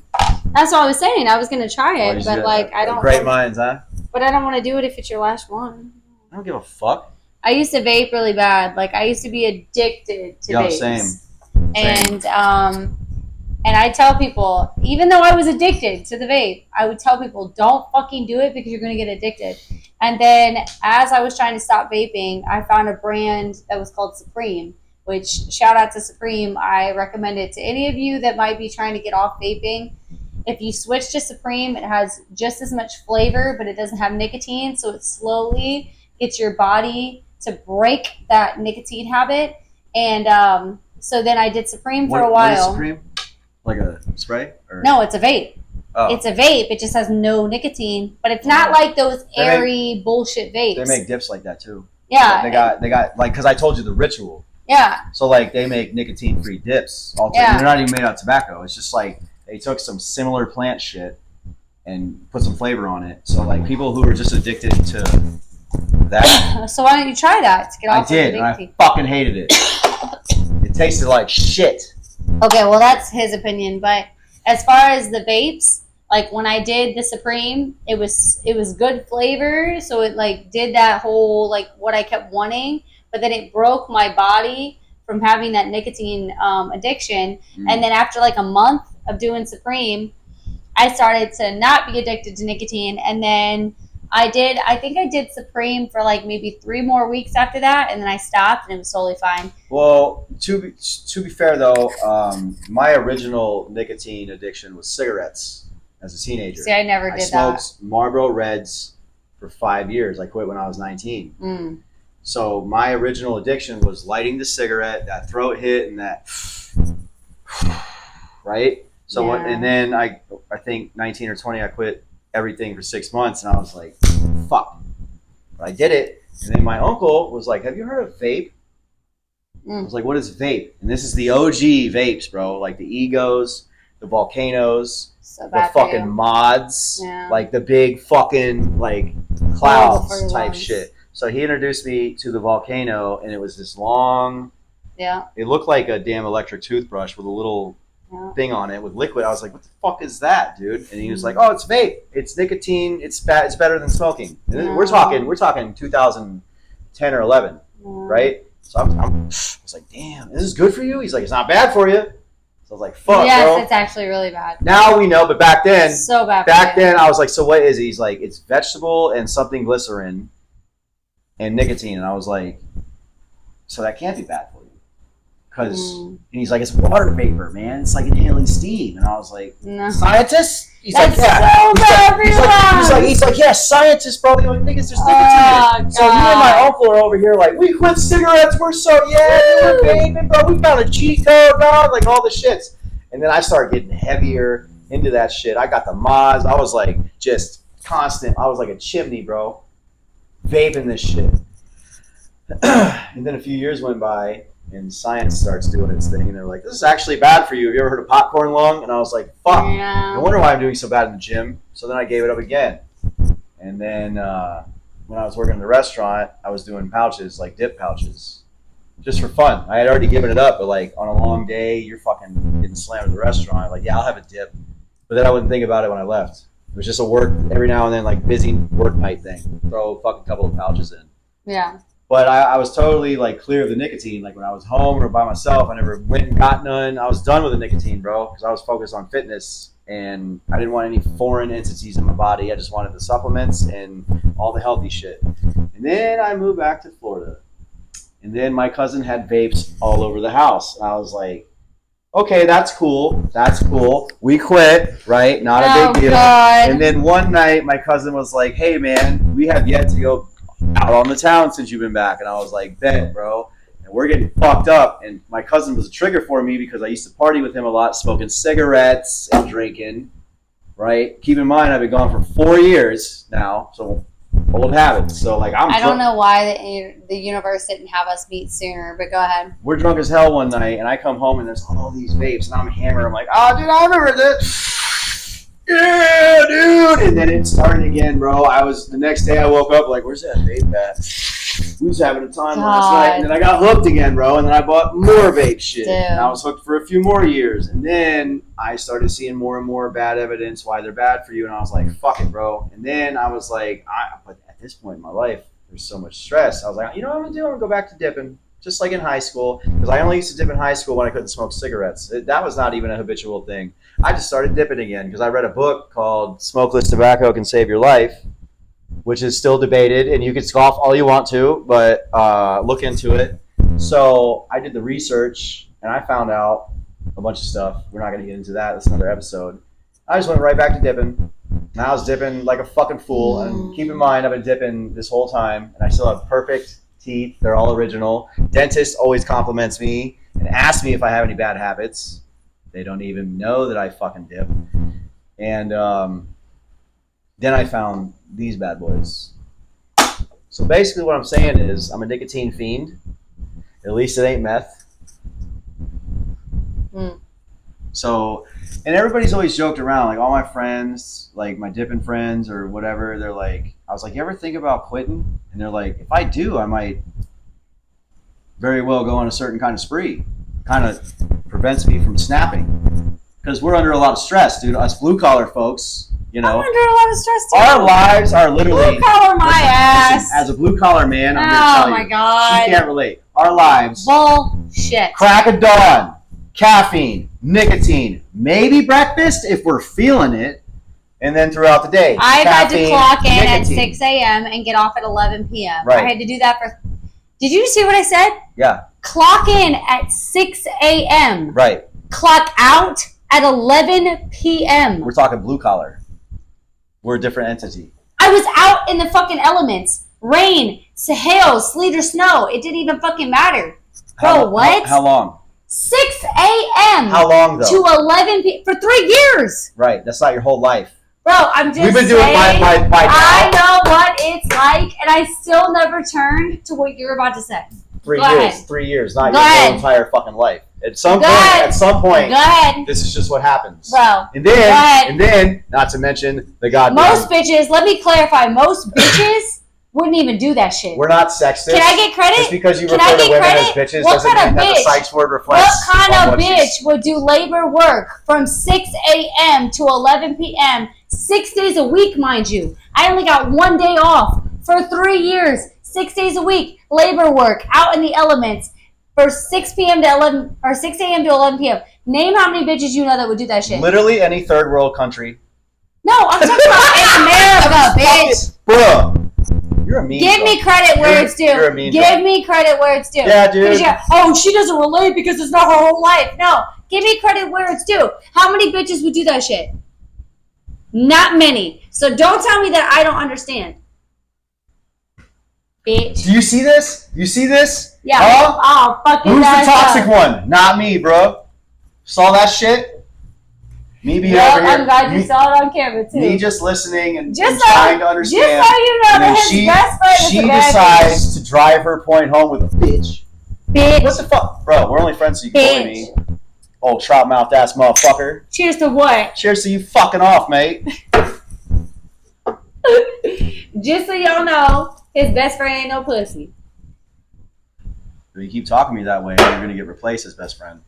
That's what I was saying. I was going to try it, but like I don't. Great minds, huh? But I don't want to do it if it's your last one. I don't give a fuck. I used to vape really bad. Like I used to be addicted to vapes. Same. And I tell people, even though I was addicted to the vape, I would tell people, don't fucking do it because you're going to get addicted. And then as I was trying to stop vaping, I found a brand that was called Supreme, which shout out to Supreme. I recommend it to any of you that might be trying to get off vaping. If you switch to Supreme, it has just as much flavor, but it doesn't have nicotine. So it slowly gets your body to break that nicotine habit. And so then I did Supreme for a while. What is Supreme? Like a spray? Or? No, it's a vape. Oh. It's a vape. It just has no nicotine. But it's not like those airy bullshit vapes. They make dips like that too. Yeah. They got like, because I told you the ritual. Yeah. So like they make nicotine-free dips. Yeah. They're not even made out of tobacco. It's just like they took some similar plant shit and put some flavor on it. So like people who are just addicted to that. So why don't you try that to get off I did, and I fucking hated it. It tasted like shit. Okay, well that's his opinion, but as far as the vapes, like when I did the Supreme, it was good flavor, so it like did that whole like what I kept wanting, but then it broke my body from having that nicotine addiction. And then after like a month of doing Supreme, I started to not be addicted to nicotine, and then I think I did Supreme for like maybe 3 more weeks after that, and then I stopped, and it was totally fine. Well, to be fair though, my original nicotine addiction was cigarettes as a teenager. See, I never did that. I smoked Marlboro Reds for 5 years. I quit when I was 19. So my original addiction was lighting the cigarette, that throat hit, and that right. So and then I think 19 or 20, I quit everything for 6 months, and I was like, fuck. But I did it, and then my uncle was like, have you heard of vape? I was like, what is vape? And this is the OG vapes, bro. Like the Egos, the Volcanoes, the fucking mods, like the big fucking like clouds type shit. So he introduced me to the Volcano, and it was this long, it looked like a damn electric toothbrush with a little thing on it with liquid. I was like, what the fuck is that, dude? And he was like, oh, it's vape. It's nicotine. It's better than smoking. And we're talking 2010 or 11, right? So I was like, damn, this is good for you? He's like, it's not bad for you. So I was like, fuck, bro. It's actually really bad. Now we know, but back then, so bad. Back then, I was like, so what is it? He's like, it's vegetable and something glycerin and nicotine. And I was like, so that can't be bad for you. because and he's like, it's water vapor, man. It's like inhaling steam. And I was like, No. scientist? He's That's like, yeah. so He's like, yeah, scientists, bro. The only thing is there's nicotine in it. So me and my uncle are over here like, we quit cigarettes. We're so, we're vaping, bro. We found a cheat code, dog. Like all the shits. And then I started getting heavier into that shit. I got the mods. I was like just constant. I was like a chimney, bro. Vaping this shit. And then a few years went by and science starts doing its thing. And they're like, this is actually bad for you. Have you ever heard of popcorn lung? And I was like, fuck. Yeah. No wonder why I'm doing so bad in the gym. So then I gave it up again. And then when I was working in the restaurant, I was doing pouches, like dip pouches. Just for fun. I had already given it up, but like on a long day, you're fucking getting slammed at the restaurant. Like, yeah, I'll have a dip. But then I wouldn't think about it when I left. It was just a work, every now and then, like busy work night thing. Throw a fucking couple of pouches in. Yeah. But I was totally like clear of the nicotine. Like when I was home or by myself, I never went and got none. I was done with the nicotine, bro, because I was focused on fitness and I didn't want any foreign entities in my body. I just wanted the supplements and all the healthy shit. And then I moved back to Florida. And then my cousin had vapes all over the house. And I was like, okay, that's cool. That's cool. We quit, right? Not a big deal. God. And then one night, my cousin was like, hey, man, we have yet to go out on the town since you've been back. And I was like, bet, bro. And we're getting fucked up. And my cousin was a trigger for me because I used to party with him a lot, smoking cigarettes and drinking, right? Keep in mind, I've been gone for 4 years now, so old habits. So, like, I don't know why the universe didn't have us meet sooner, but go ahead. We're drunk as hell one night, and I come home, and there's all these vapes, and I'm hammered. I'm like, oh, dude, I remember this. Yeah, dude. And then it started again, bro. The next day I woke up like, where's that vape at? We was having a time last night. And then I got hooked again, bro. And then I bought more vape shit. Dude. And I was hooked for a few more years. And then I started seeing more and more bad evidence why they're bad for you. And I was like, fuck it, bro. And then I was like, but at this point in my life, there's so much stress. I was like, you know what I'm going to do? I'm going to go back to dipping. Just like in high school, because I only used to dip in high school when I couldn't smoke cigarettes. That was not even a habitual thing. I just started dipping again because I read a book called Smokeless Tobacco Can Save Your Life, which is still debated, and you can scoff all you want to, but look into it. So I did the research, and I found out a bunch of stuff. We're not going to get into that. That's another episode. I just went right back to dipping. And I was dipping like a fucking fool. And keep in mind, I've been dipping this whole time, and I still have perfect teeth. They're all original. Dentist always compliments me and asks me if I have any bad habits. They don't even know that I fucking dip. And then I found these bad boys. So basically what I'm saying is I'm a nicotine fiend. At least it ain't meth. So, and everybody's always joked around, like all my friends, like my dipping friends or whatever, they're like, I was like, you ever think about quitting? And they're like, if I do, I might very well go on a certain kind of spree. Kind of prevents me from snapping. Because we're under a lot of stress, dude. Us blue-collar folks, you know. I'm under a lot of stress, too. Our lives are literally... Blue-collar my ass. As a blue-collar man, I'm going to tell you. Oh, my God. She can't relate. Our lives... Bullshit. Crack of dawn. Caffeine, nicotine, maybe breakfast if we're feeling it, and then throughout the day. I've had to clock in nicotine. at 6 a.m. and get off at 11 p.m. Right. I had to do that for... Did you see what I said? Yeah. Clock in at 6 a.m. Right. Clock out at 11 p.m. We're talking blue collar. We're a different entity. I was out in the fucking elements. Rain, hail, sleet, or snow. It didn't even fucking matter. Bro, what? How long? 6 a.m. How long, though? To 11 p.m. For 3 years. Right. That's not your whole life. Bro, I'm just We've been doing saying, by I know what it's like, and I still never turned to what you're about to say. 3 Go years. ahead. 3 years, not Go your ahead. whole entire fucking life. At some Go point, Go ahead. this is just what happens. Bro. And Go ahead. then, not to mention the goddamn... Most bitches, let me clarify, most bitches wouldn't even do that shit. We're not sexist. Can I get credit? Just because you Can refer I to get women credit? as bitches What doesn't kind of mean that the bitch? Sykes word What reflects kind on of what bitch she's... would do labor work from 6 a.m. to 11 p.m. 6 days a week, mind you? I only got 1 day off for 3 years. 6 days a week, labor work, out in the elements for 6 p.m. to 11 or 6 a.m. to 11 p.m. Name how many bitches you know that would do that shit. Literally any third world country. No, I'm talking about in America, bitch. Bruh, you're You're a mean. Give me credit where it's due. You're a mean. Give me credit where it's due. Yeah, dude. Oh, she doesn't relate because it's not her whole life. No, give me credit where it's due. How many bitches would do that shit? Not many. So don't tell me that I don't understand. Bitch. Do you see this? You see this? Yeah. Huh? Oh, fucking. Who's the toxic one? Not me, bro. Saw that shit? Me being over here. I'm glad you saw it on camera too. Me just listening and just trying to understand. Just so you know that his best friend is a bad decides to drive her point home with a bitch. Bitch. What the fuck? Bro, we're only friends so you can bully me. Old trout mouth ass motherfucker. Cheers to what? Cheers to you fucking off, mate. Just so y'all know, his best friend ain't no pussy. If you keep talking to me that way, you're gonna get replaced as best friend.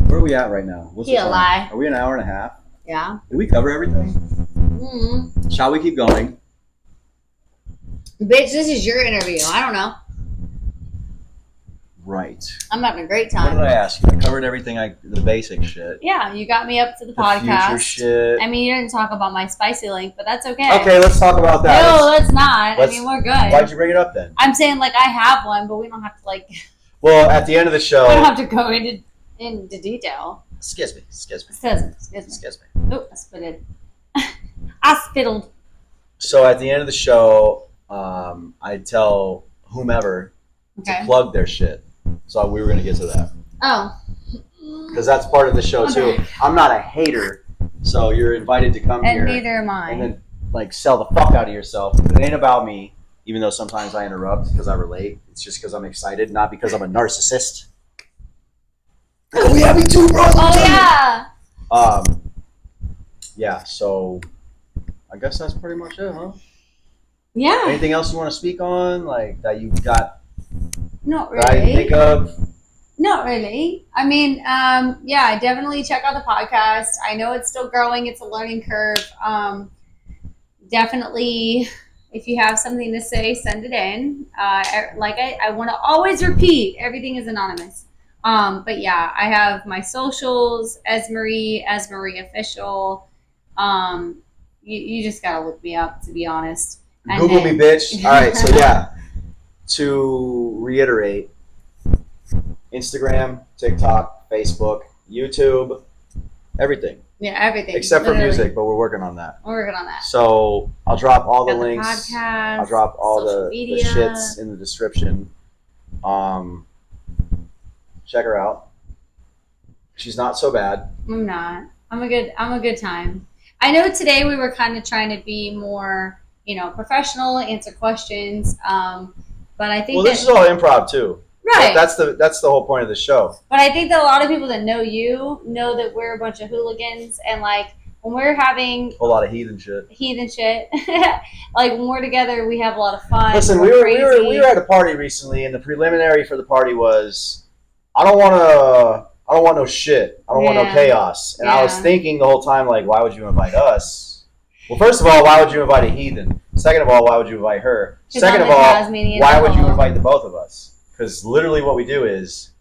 Where are we at right now? What's He a lie. Are we an hour and a half? Yeah. Did we cover everything? Mm-hmm. Shall we keep going? Bitch, this is your interview. I don't know. Right. I'm having a great What time. did I ask you? I covered everything, the basic shit. Yeah, you got me up to the The podcast. future shit. I mean, you didn't talk about my spicy link, but that's okay. Okay, let's talk about that. No, let's not. I mean, we're good. Why'd you bring it up then? I'm saying, like, I have one, but we don't have to, like... Well, at the end of the show... We don't have to go into detail. Excuse me. Excuse me. Oh, I spitted. I spittled. So at the end of the show, I tell whomever to plug their shit. So we were going to get to that. Oh. Because that's part of the show, too. I'm not a hater, so you're invited to come here. And neither am I. And then, like, sell the fuck out of yourself. It ain't about me, even though sometimes I interrupt because I relate. It's just because I'm excited, not because I'm a narcissist. Oh, yeah, me too, bro. Oh, yeah. Yeah, so I guess that's pretty much it, huh? Yeah. Anything else you want to speak on, like, that you got? Not really. That I think of? Not really. I mean, yeah, definitely check out the podcast. I know it's still growing. It's a learning curve. Definitely, if you have something to say, send it in. Like I want to always repeat, everything is anonymous. But yeah, I have my socials, Esmarie Official. You just gotta look me up, to be honest. And Google me, bitch. All right, so yeah. To reiterate, Instagram, TikTok, Facebook, YouTube, everything. Yeah, everything. Except for music, but we're working on that. We're working on that. So I'll drop all the Got links. podcast, I'll drop all the media. shits in the description. Check her out. She's not so bad. I'm not. I'm a good time. I know today we were kind of trying to be more, professional, answer questions. But I think this is all improv too. Right. That's the whole point of the show. But I think that a lot of people that know you know that we're a bunch of hooligans, and like when we're having a lot of heathen shit, like when we're together, we have a lot of fun. Listen, we were at a party recently, and the preliminary for the party was, I don't want no shit. I don't want no chaos. And I was thinking the whole time, like, why would you invite us? Well, first of all, why would you invite a heathen? Second of all, why would you invite her? Second of all, why would you invite the both of us? Because literally what we do is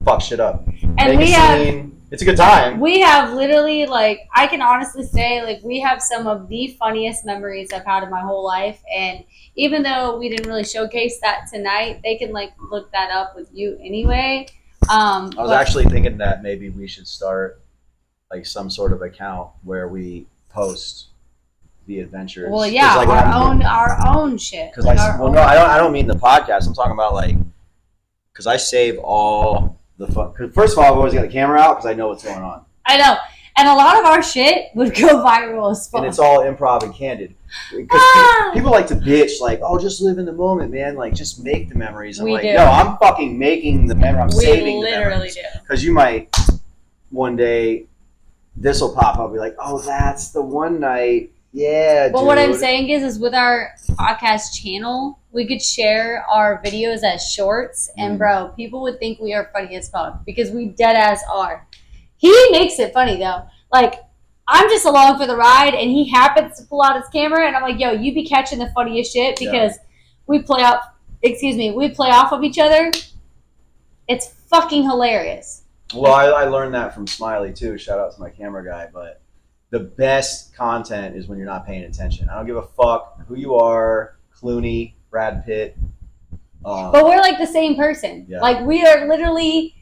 fuck shit up. And make a scene. It's a good time. We have literally, like, I can honestly say, like, we have some of the funniest memories I've had in my whole life. And even though we didn't really showcase that tonight, they can, like, look that up with you anyway. I was actually thinking that maybe we should start, like, some sort of account where we post the adventures. Well, yeah, like, our own shit. Because no, I don't mean the podcast. I'm talking about, like, because I save all the fun. Cause first of all, I've always got the camera out because I know what's going on. I know, and a lot of our shit would go viral as fuck. And it's all improv and candid. Because people like to bitch, like, oh, just live in the moment, man. Like, just make the memories. I'm like, no, I'm fucking making the memory. I'm saving the memories. We literally do. Because you might one day, this will pop up. Be like, oh, that's the one night. Yeah, but what I'm saying is with our podcast channel, we could share our videos as shorts, and bro, people would think we are funny as fuck because we dead ass are. He makes it funny though. Like, I'm just along for the ride, and he happens to pull out his camera, and I'm like, yo, you be catching the funniest shit because we play off of each other. It's fucking hilarious. Well, I learned that from Smiley too. Shout out to my camera guy, but the best content is when you're not paying attention. I don't give a fuck who you are, Clooney, Brad Pitt. But we're like the same person. Yeah. Like we are literally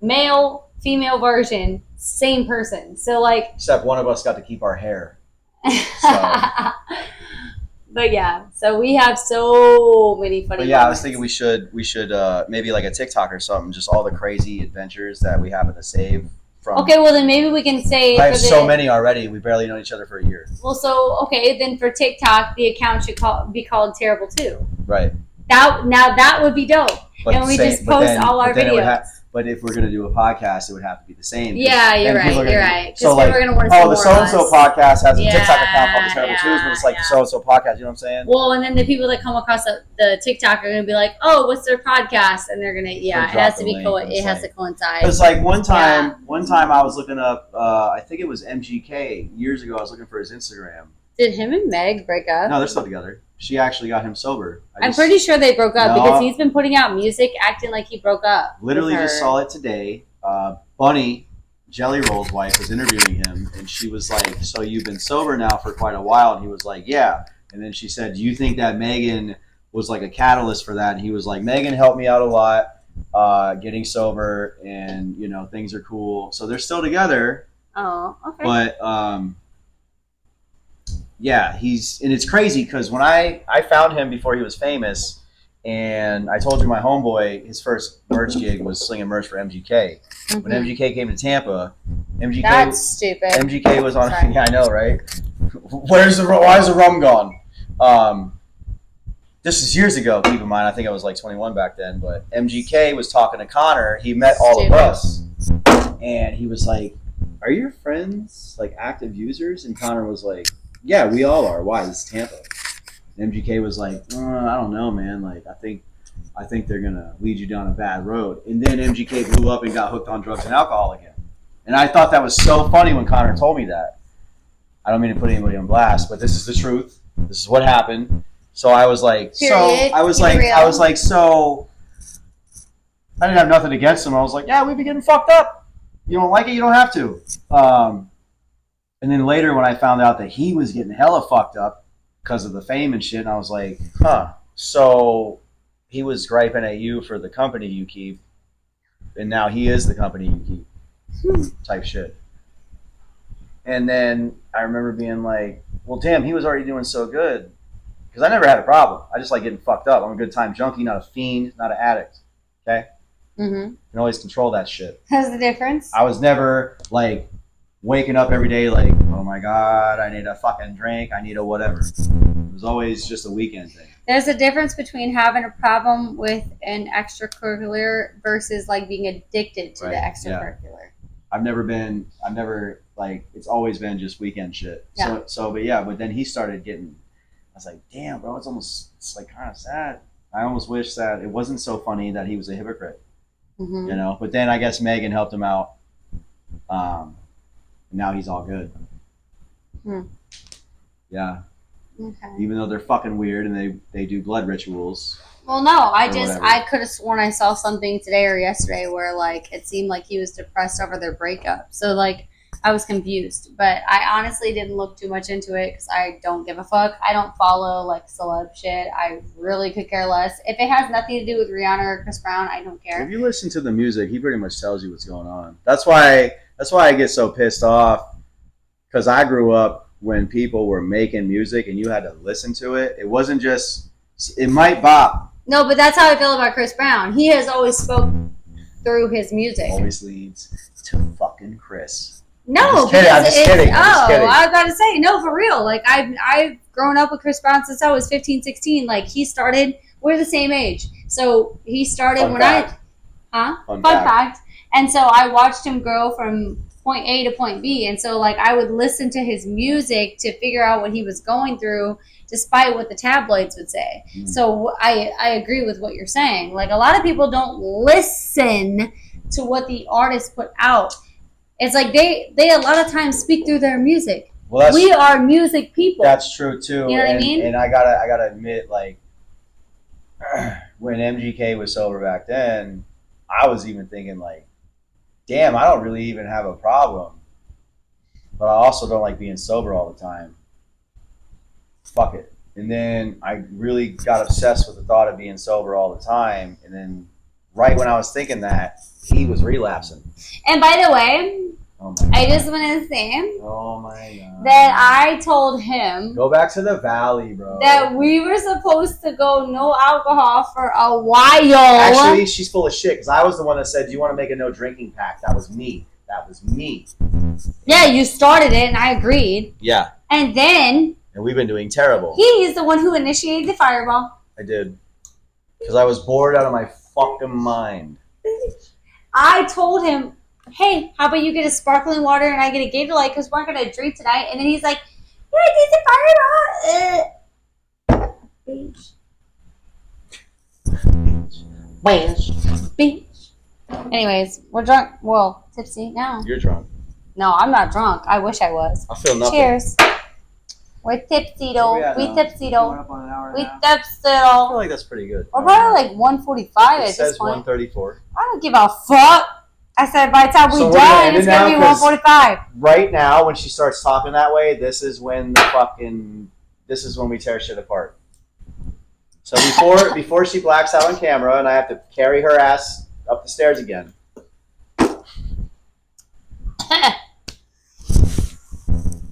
male, female version, same person. So like, except one of us got to keep our hair. So. But yeah, so we have so many funny. But yeah, moments. I was thinking we should maybe like a TikTok or something, just all the crazy adventures that we happen to save from. Okay, well then maybe we can say. I have so many already. We barely know each other for a year. Well, so okay, then for TikTok, the account should be called Terrible Too. Right. That would be dope, but and we just post all our videos. But if we're going to do a podcast, it would have to be the same. Yeah, you're right. You're right. So like, we're going to want to see the so-and-so podcast has a TikTok account called the Terrible yeah, Twos, but it's like the so-and-so podcast. You know what I'm saying? Well, and then the people that come across the TikTok are going to be like, "Oh, what's their podcast?" And they're going to, it has to be it has to coincide. Because like one time I was looking up, I think it was MGK years ago. I was looking for his Instagram. Did him and Meg break up? No, they're still together. She actually got him sober. I'm pretty sure they broke up because he's been putting out music acting like he broke up. Literally just saw it today. Bunny, Jelly Roll's wife, was interviewing him, and she was like, "So you've been sober now for quite a while?" And he was like, "Yeah." And then she said, "Do you think that Megan was like a catalyst for that?" And he was like, "Megan helped me out a lot, getting sober, and you know things are cool." So they're still together. Oh, okay. But yeah, and it's crazy because when I found him before he was famous, and I told you my homeboy, his first merch gig was slinging merch for MGK. Mm-hmm. When MGK came to Tampa, That's stupid. MGK was on. Sorry. Yeah, I know, right? Why is the rum gone? This is years ago. Keep in mind, I think I was like 21 back then. But MGK was talking to Connor. He met all of us, and he was like, "Are your friends like active users?" And Connor was like, "Yeah, we all are. Why? This is Tampa." And MGK was like, "I don't know, man. Like, I think they're gonna lead you down a bad road." And then MGK blew up and got hooked on drugs and alcohol again. And I thought that was so funny when Connor told me that. I don't mean to put anybody on blast, but this is the truth. This is what happened. So I was like, I didn't have nothing against him. I was like, yeah, we've been getting fucked up. You don't like it, you don't have to. And then later when I found out that he was getting hella fucked up because of the fame and shit, and I was like, so he was griping at you for the company you keep, and now he is the company you keep, type shit. And then I remember being like, well, damn, he was already doing so good. Because I never had a problem. I just like getting fucked up. I'm a good time junkie, not a fiend, not an addict. Okay? Mm-hmm. You can always control that shit. How's the difference? I was never like waking up every day like, oh my God, I need a fucking drink. I need a whatever. It was always just a weekend thing. There's a difference between having a problem with an extracurricular versus like being addicted to the extracurricular. Yeah. I've never like, it's always been just weekend shit. Yeah. But then he started getting, I was like, damn, bro, it's like kind of sad. I almost wish that it wasn't so funny that he was a hypocrite, you know? But then I guess Megan helped him out. And now he's all good. Yeah. Okay. Even though they're fucking weird and they do blood rituals. Well, no, I could have sworn I saw something today or yesterday where like it seemed like he was depressed over their breakup. So like I was confused, but I honestly didn't look too much into it because I don't give a fuck. I don't follow like celeb shit. I really could care less. If it has nothing to do with Rihanna or Chris Brown, I don't care. If you listen to the music, he pretty much tells you what's going on. That's why I get so pissed off, because I grew up when people were making music and you had to listen to it. It wasn't just, it might bop. No, but that's how I feel about Chris Brown. He has always spoke through his music. Always leads to fucking Chris. No, I'm just kidding. I was about to say, no, for real. Like, I've grown up with Chris Brown since I was 15, 16. Like, he started, we're the same age. So, he started Fun fact. And so, I watched him grow from point A to point B. And so, like, I would listen to his music to figure out what he was going through, despite what the tabloids would say. So, I agree with what you're saying. Like, a lot of people don't listen to what the artist put out. It's like they a lot of times speak through their music. Well, we are music people. That's true too. You know what I mean? And I gotta admit, like, when MGK was sober back then, I was even thinking like, damn, I don't really even have a problem but I also don't like being sober all the time. Fuck it. And then I really got obsessed with the thought of being sober all the time. And then right when I was thinking that, he was relapsing. And by the way, Oh my God. I just want to say Oh my God. that I told him Go back to the valley, bro. that we were supposed to go no alcohol for a while. Actually, she's full of shit because I was the one that said, do you want to make a no drinking pact? That was me. Yeah, you started it and I agreed. Yeah. And then And we've been doing terrible. he's the one who initiated the fireball. I did. Because I was bored out of my fucking mind. I told him, hey, how about you get a sparkling water and I get a Gatorade because we're going to drink tonight. And then he's like, yeah, I did the fireball. Beach. Anyways, we're drunk. Well, tipsy now. You're drunk. No, I'm not drunk. I wish I was. I feel nothing. Cheers. We're tipsy though. We tipsy though. We tipsy I though. feel like that's pretty good. We're probably like 145 It at this says point. 134. I don't give a fuck. I said by the time we So we're done, gonna end it's it gonna now be 145. Right now, when she starts talking that way, this is when we tear shit apart. So before she blacks out on camera and I have to carry her ass up the stairs again.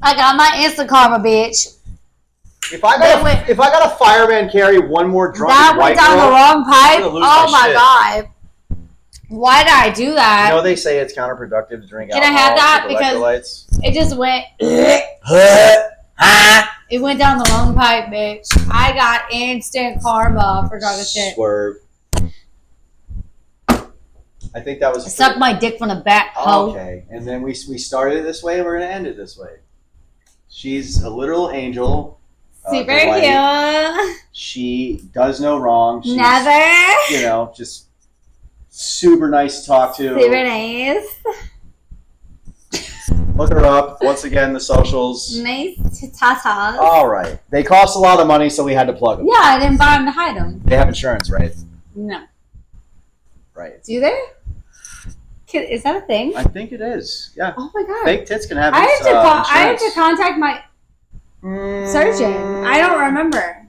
I got my Insta karma, bitch. If I got a fireman carry one more drunk That went down the wrong pipe. I'm gonna lose Oh my my shit. god. Why did I do that? You know they say it's counterproductive to drink Can I alcohol have that? with Because electrolytes. it just went. It went down the wrong pipe, bitch. I got instant karma for talking shit. Swerve. I think that was Suck my dick from the back, hoe. okay. And then we started it this way and we're gonna end it this way. She's a literal angel. Super delight. cute. She does no wrong. She's, Never. you know, just super nice to talk to. Super nice. Look her up. Once again, the socials. Nice tatas. All right. They cost a lot of money, so we had to plug them. Yeah, I didn't buy them to hide them. They have insurance, right? No. Right. Do they? Is that a thing? I think it is. Yeah. Oh my god. Fake tits can have I have to insurance. I have to contact my surgeon. I don't remember.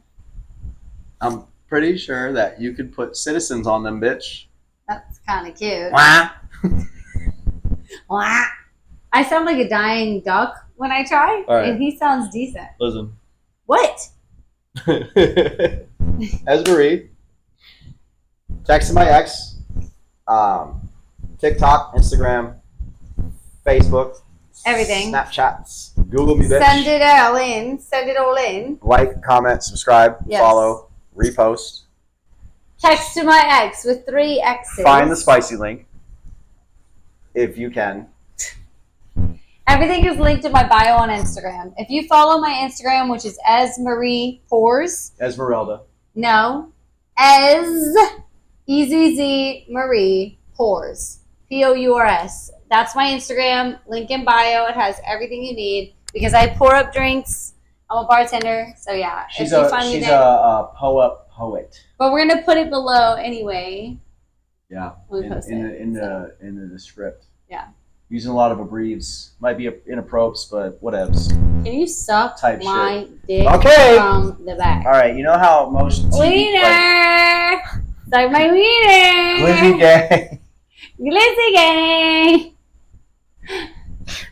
I'm pretty sure that you could put citizens on them, bitch. That's kind of cute. Wah. Wah. I sound like a dying duck when I try, All right. and he sounds decent. Listen. What? As Marie, texting my ex, TikTok, Instagram, Facebook, Everything. Snapchats, Google me, bitch. Send it all in. Send it all in. Like, comment, subscribe, Yes. follow, repost. Text to my ex with 3 X's. Find the spicy link if you can. Everything is linked in my bio on Instagram. If you follow my Instagram, which is Marie Pours, Esmeralda. no, EZZ Marie Pours, Pours. That's my Instagram. Link in bio. It has everything you need because I pour up drinks. I'm a bartender, so yeah. She's if you find me a there, poet. but we're gonna put it below anyway. Yeah. When we post it. In the script. Yeah. Using a lot of abbreves. Might be inappropriate, but whatevs. Can you suck Type my dick Okay. from the back? All right, you know how most Wiener! Suck my wiener! Glizzy gay. Glizzy gay!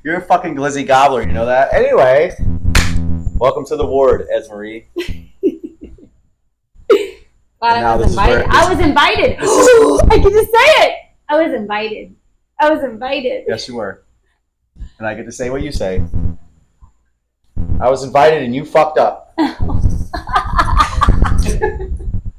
You're a fucking glizzy gobbler, you know that? Anyway, welcome to the ward, Esmarie. Glad now I this was is invited. where- I was invited! I can just say it! I was invited. I was invited. Yes, you were. And I get to say what you say. I was invited and you fucked up.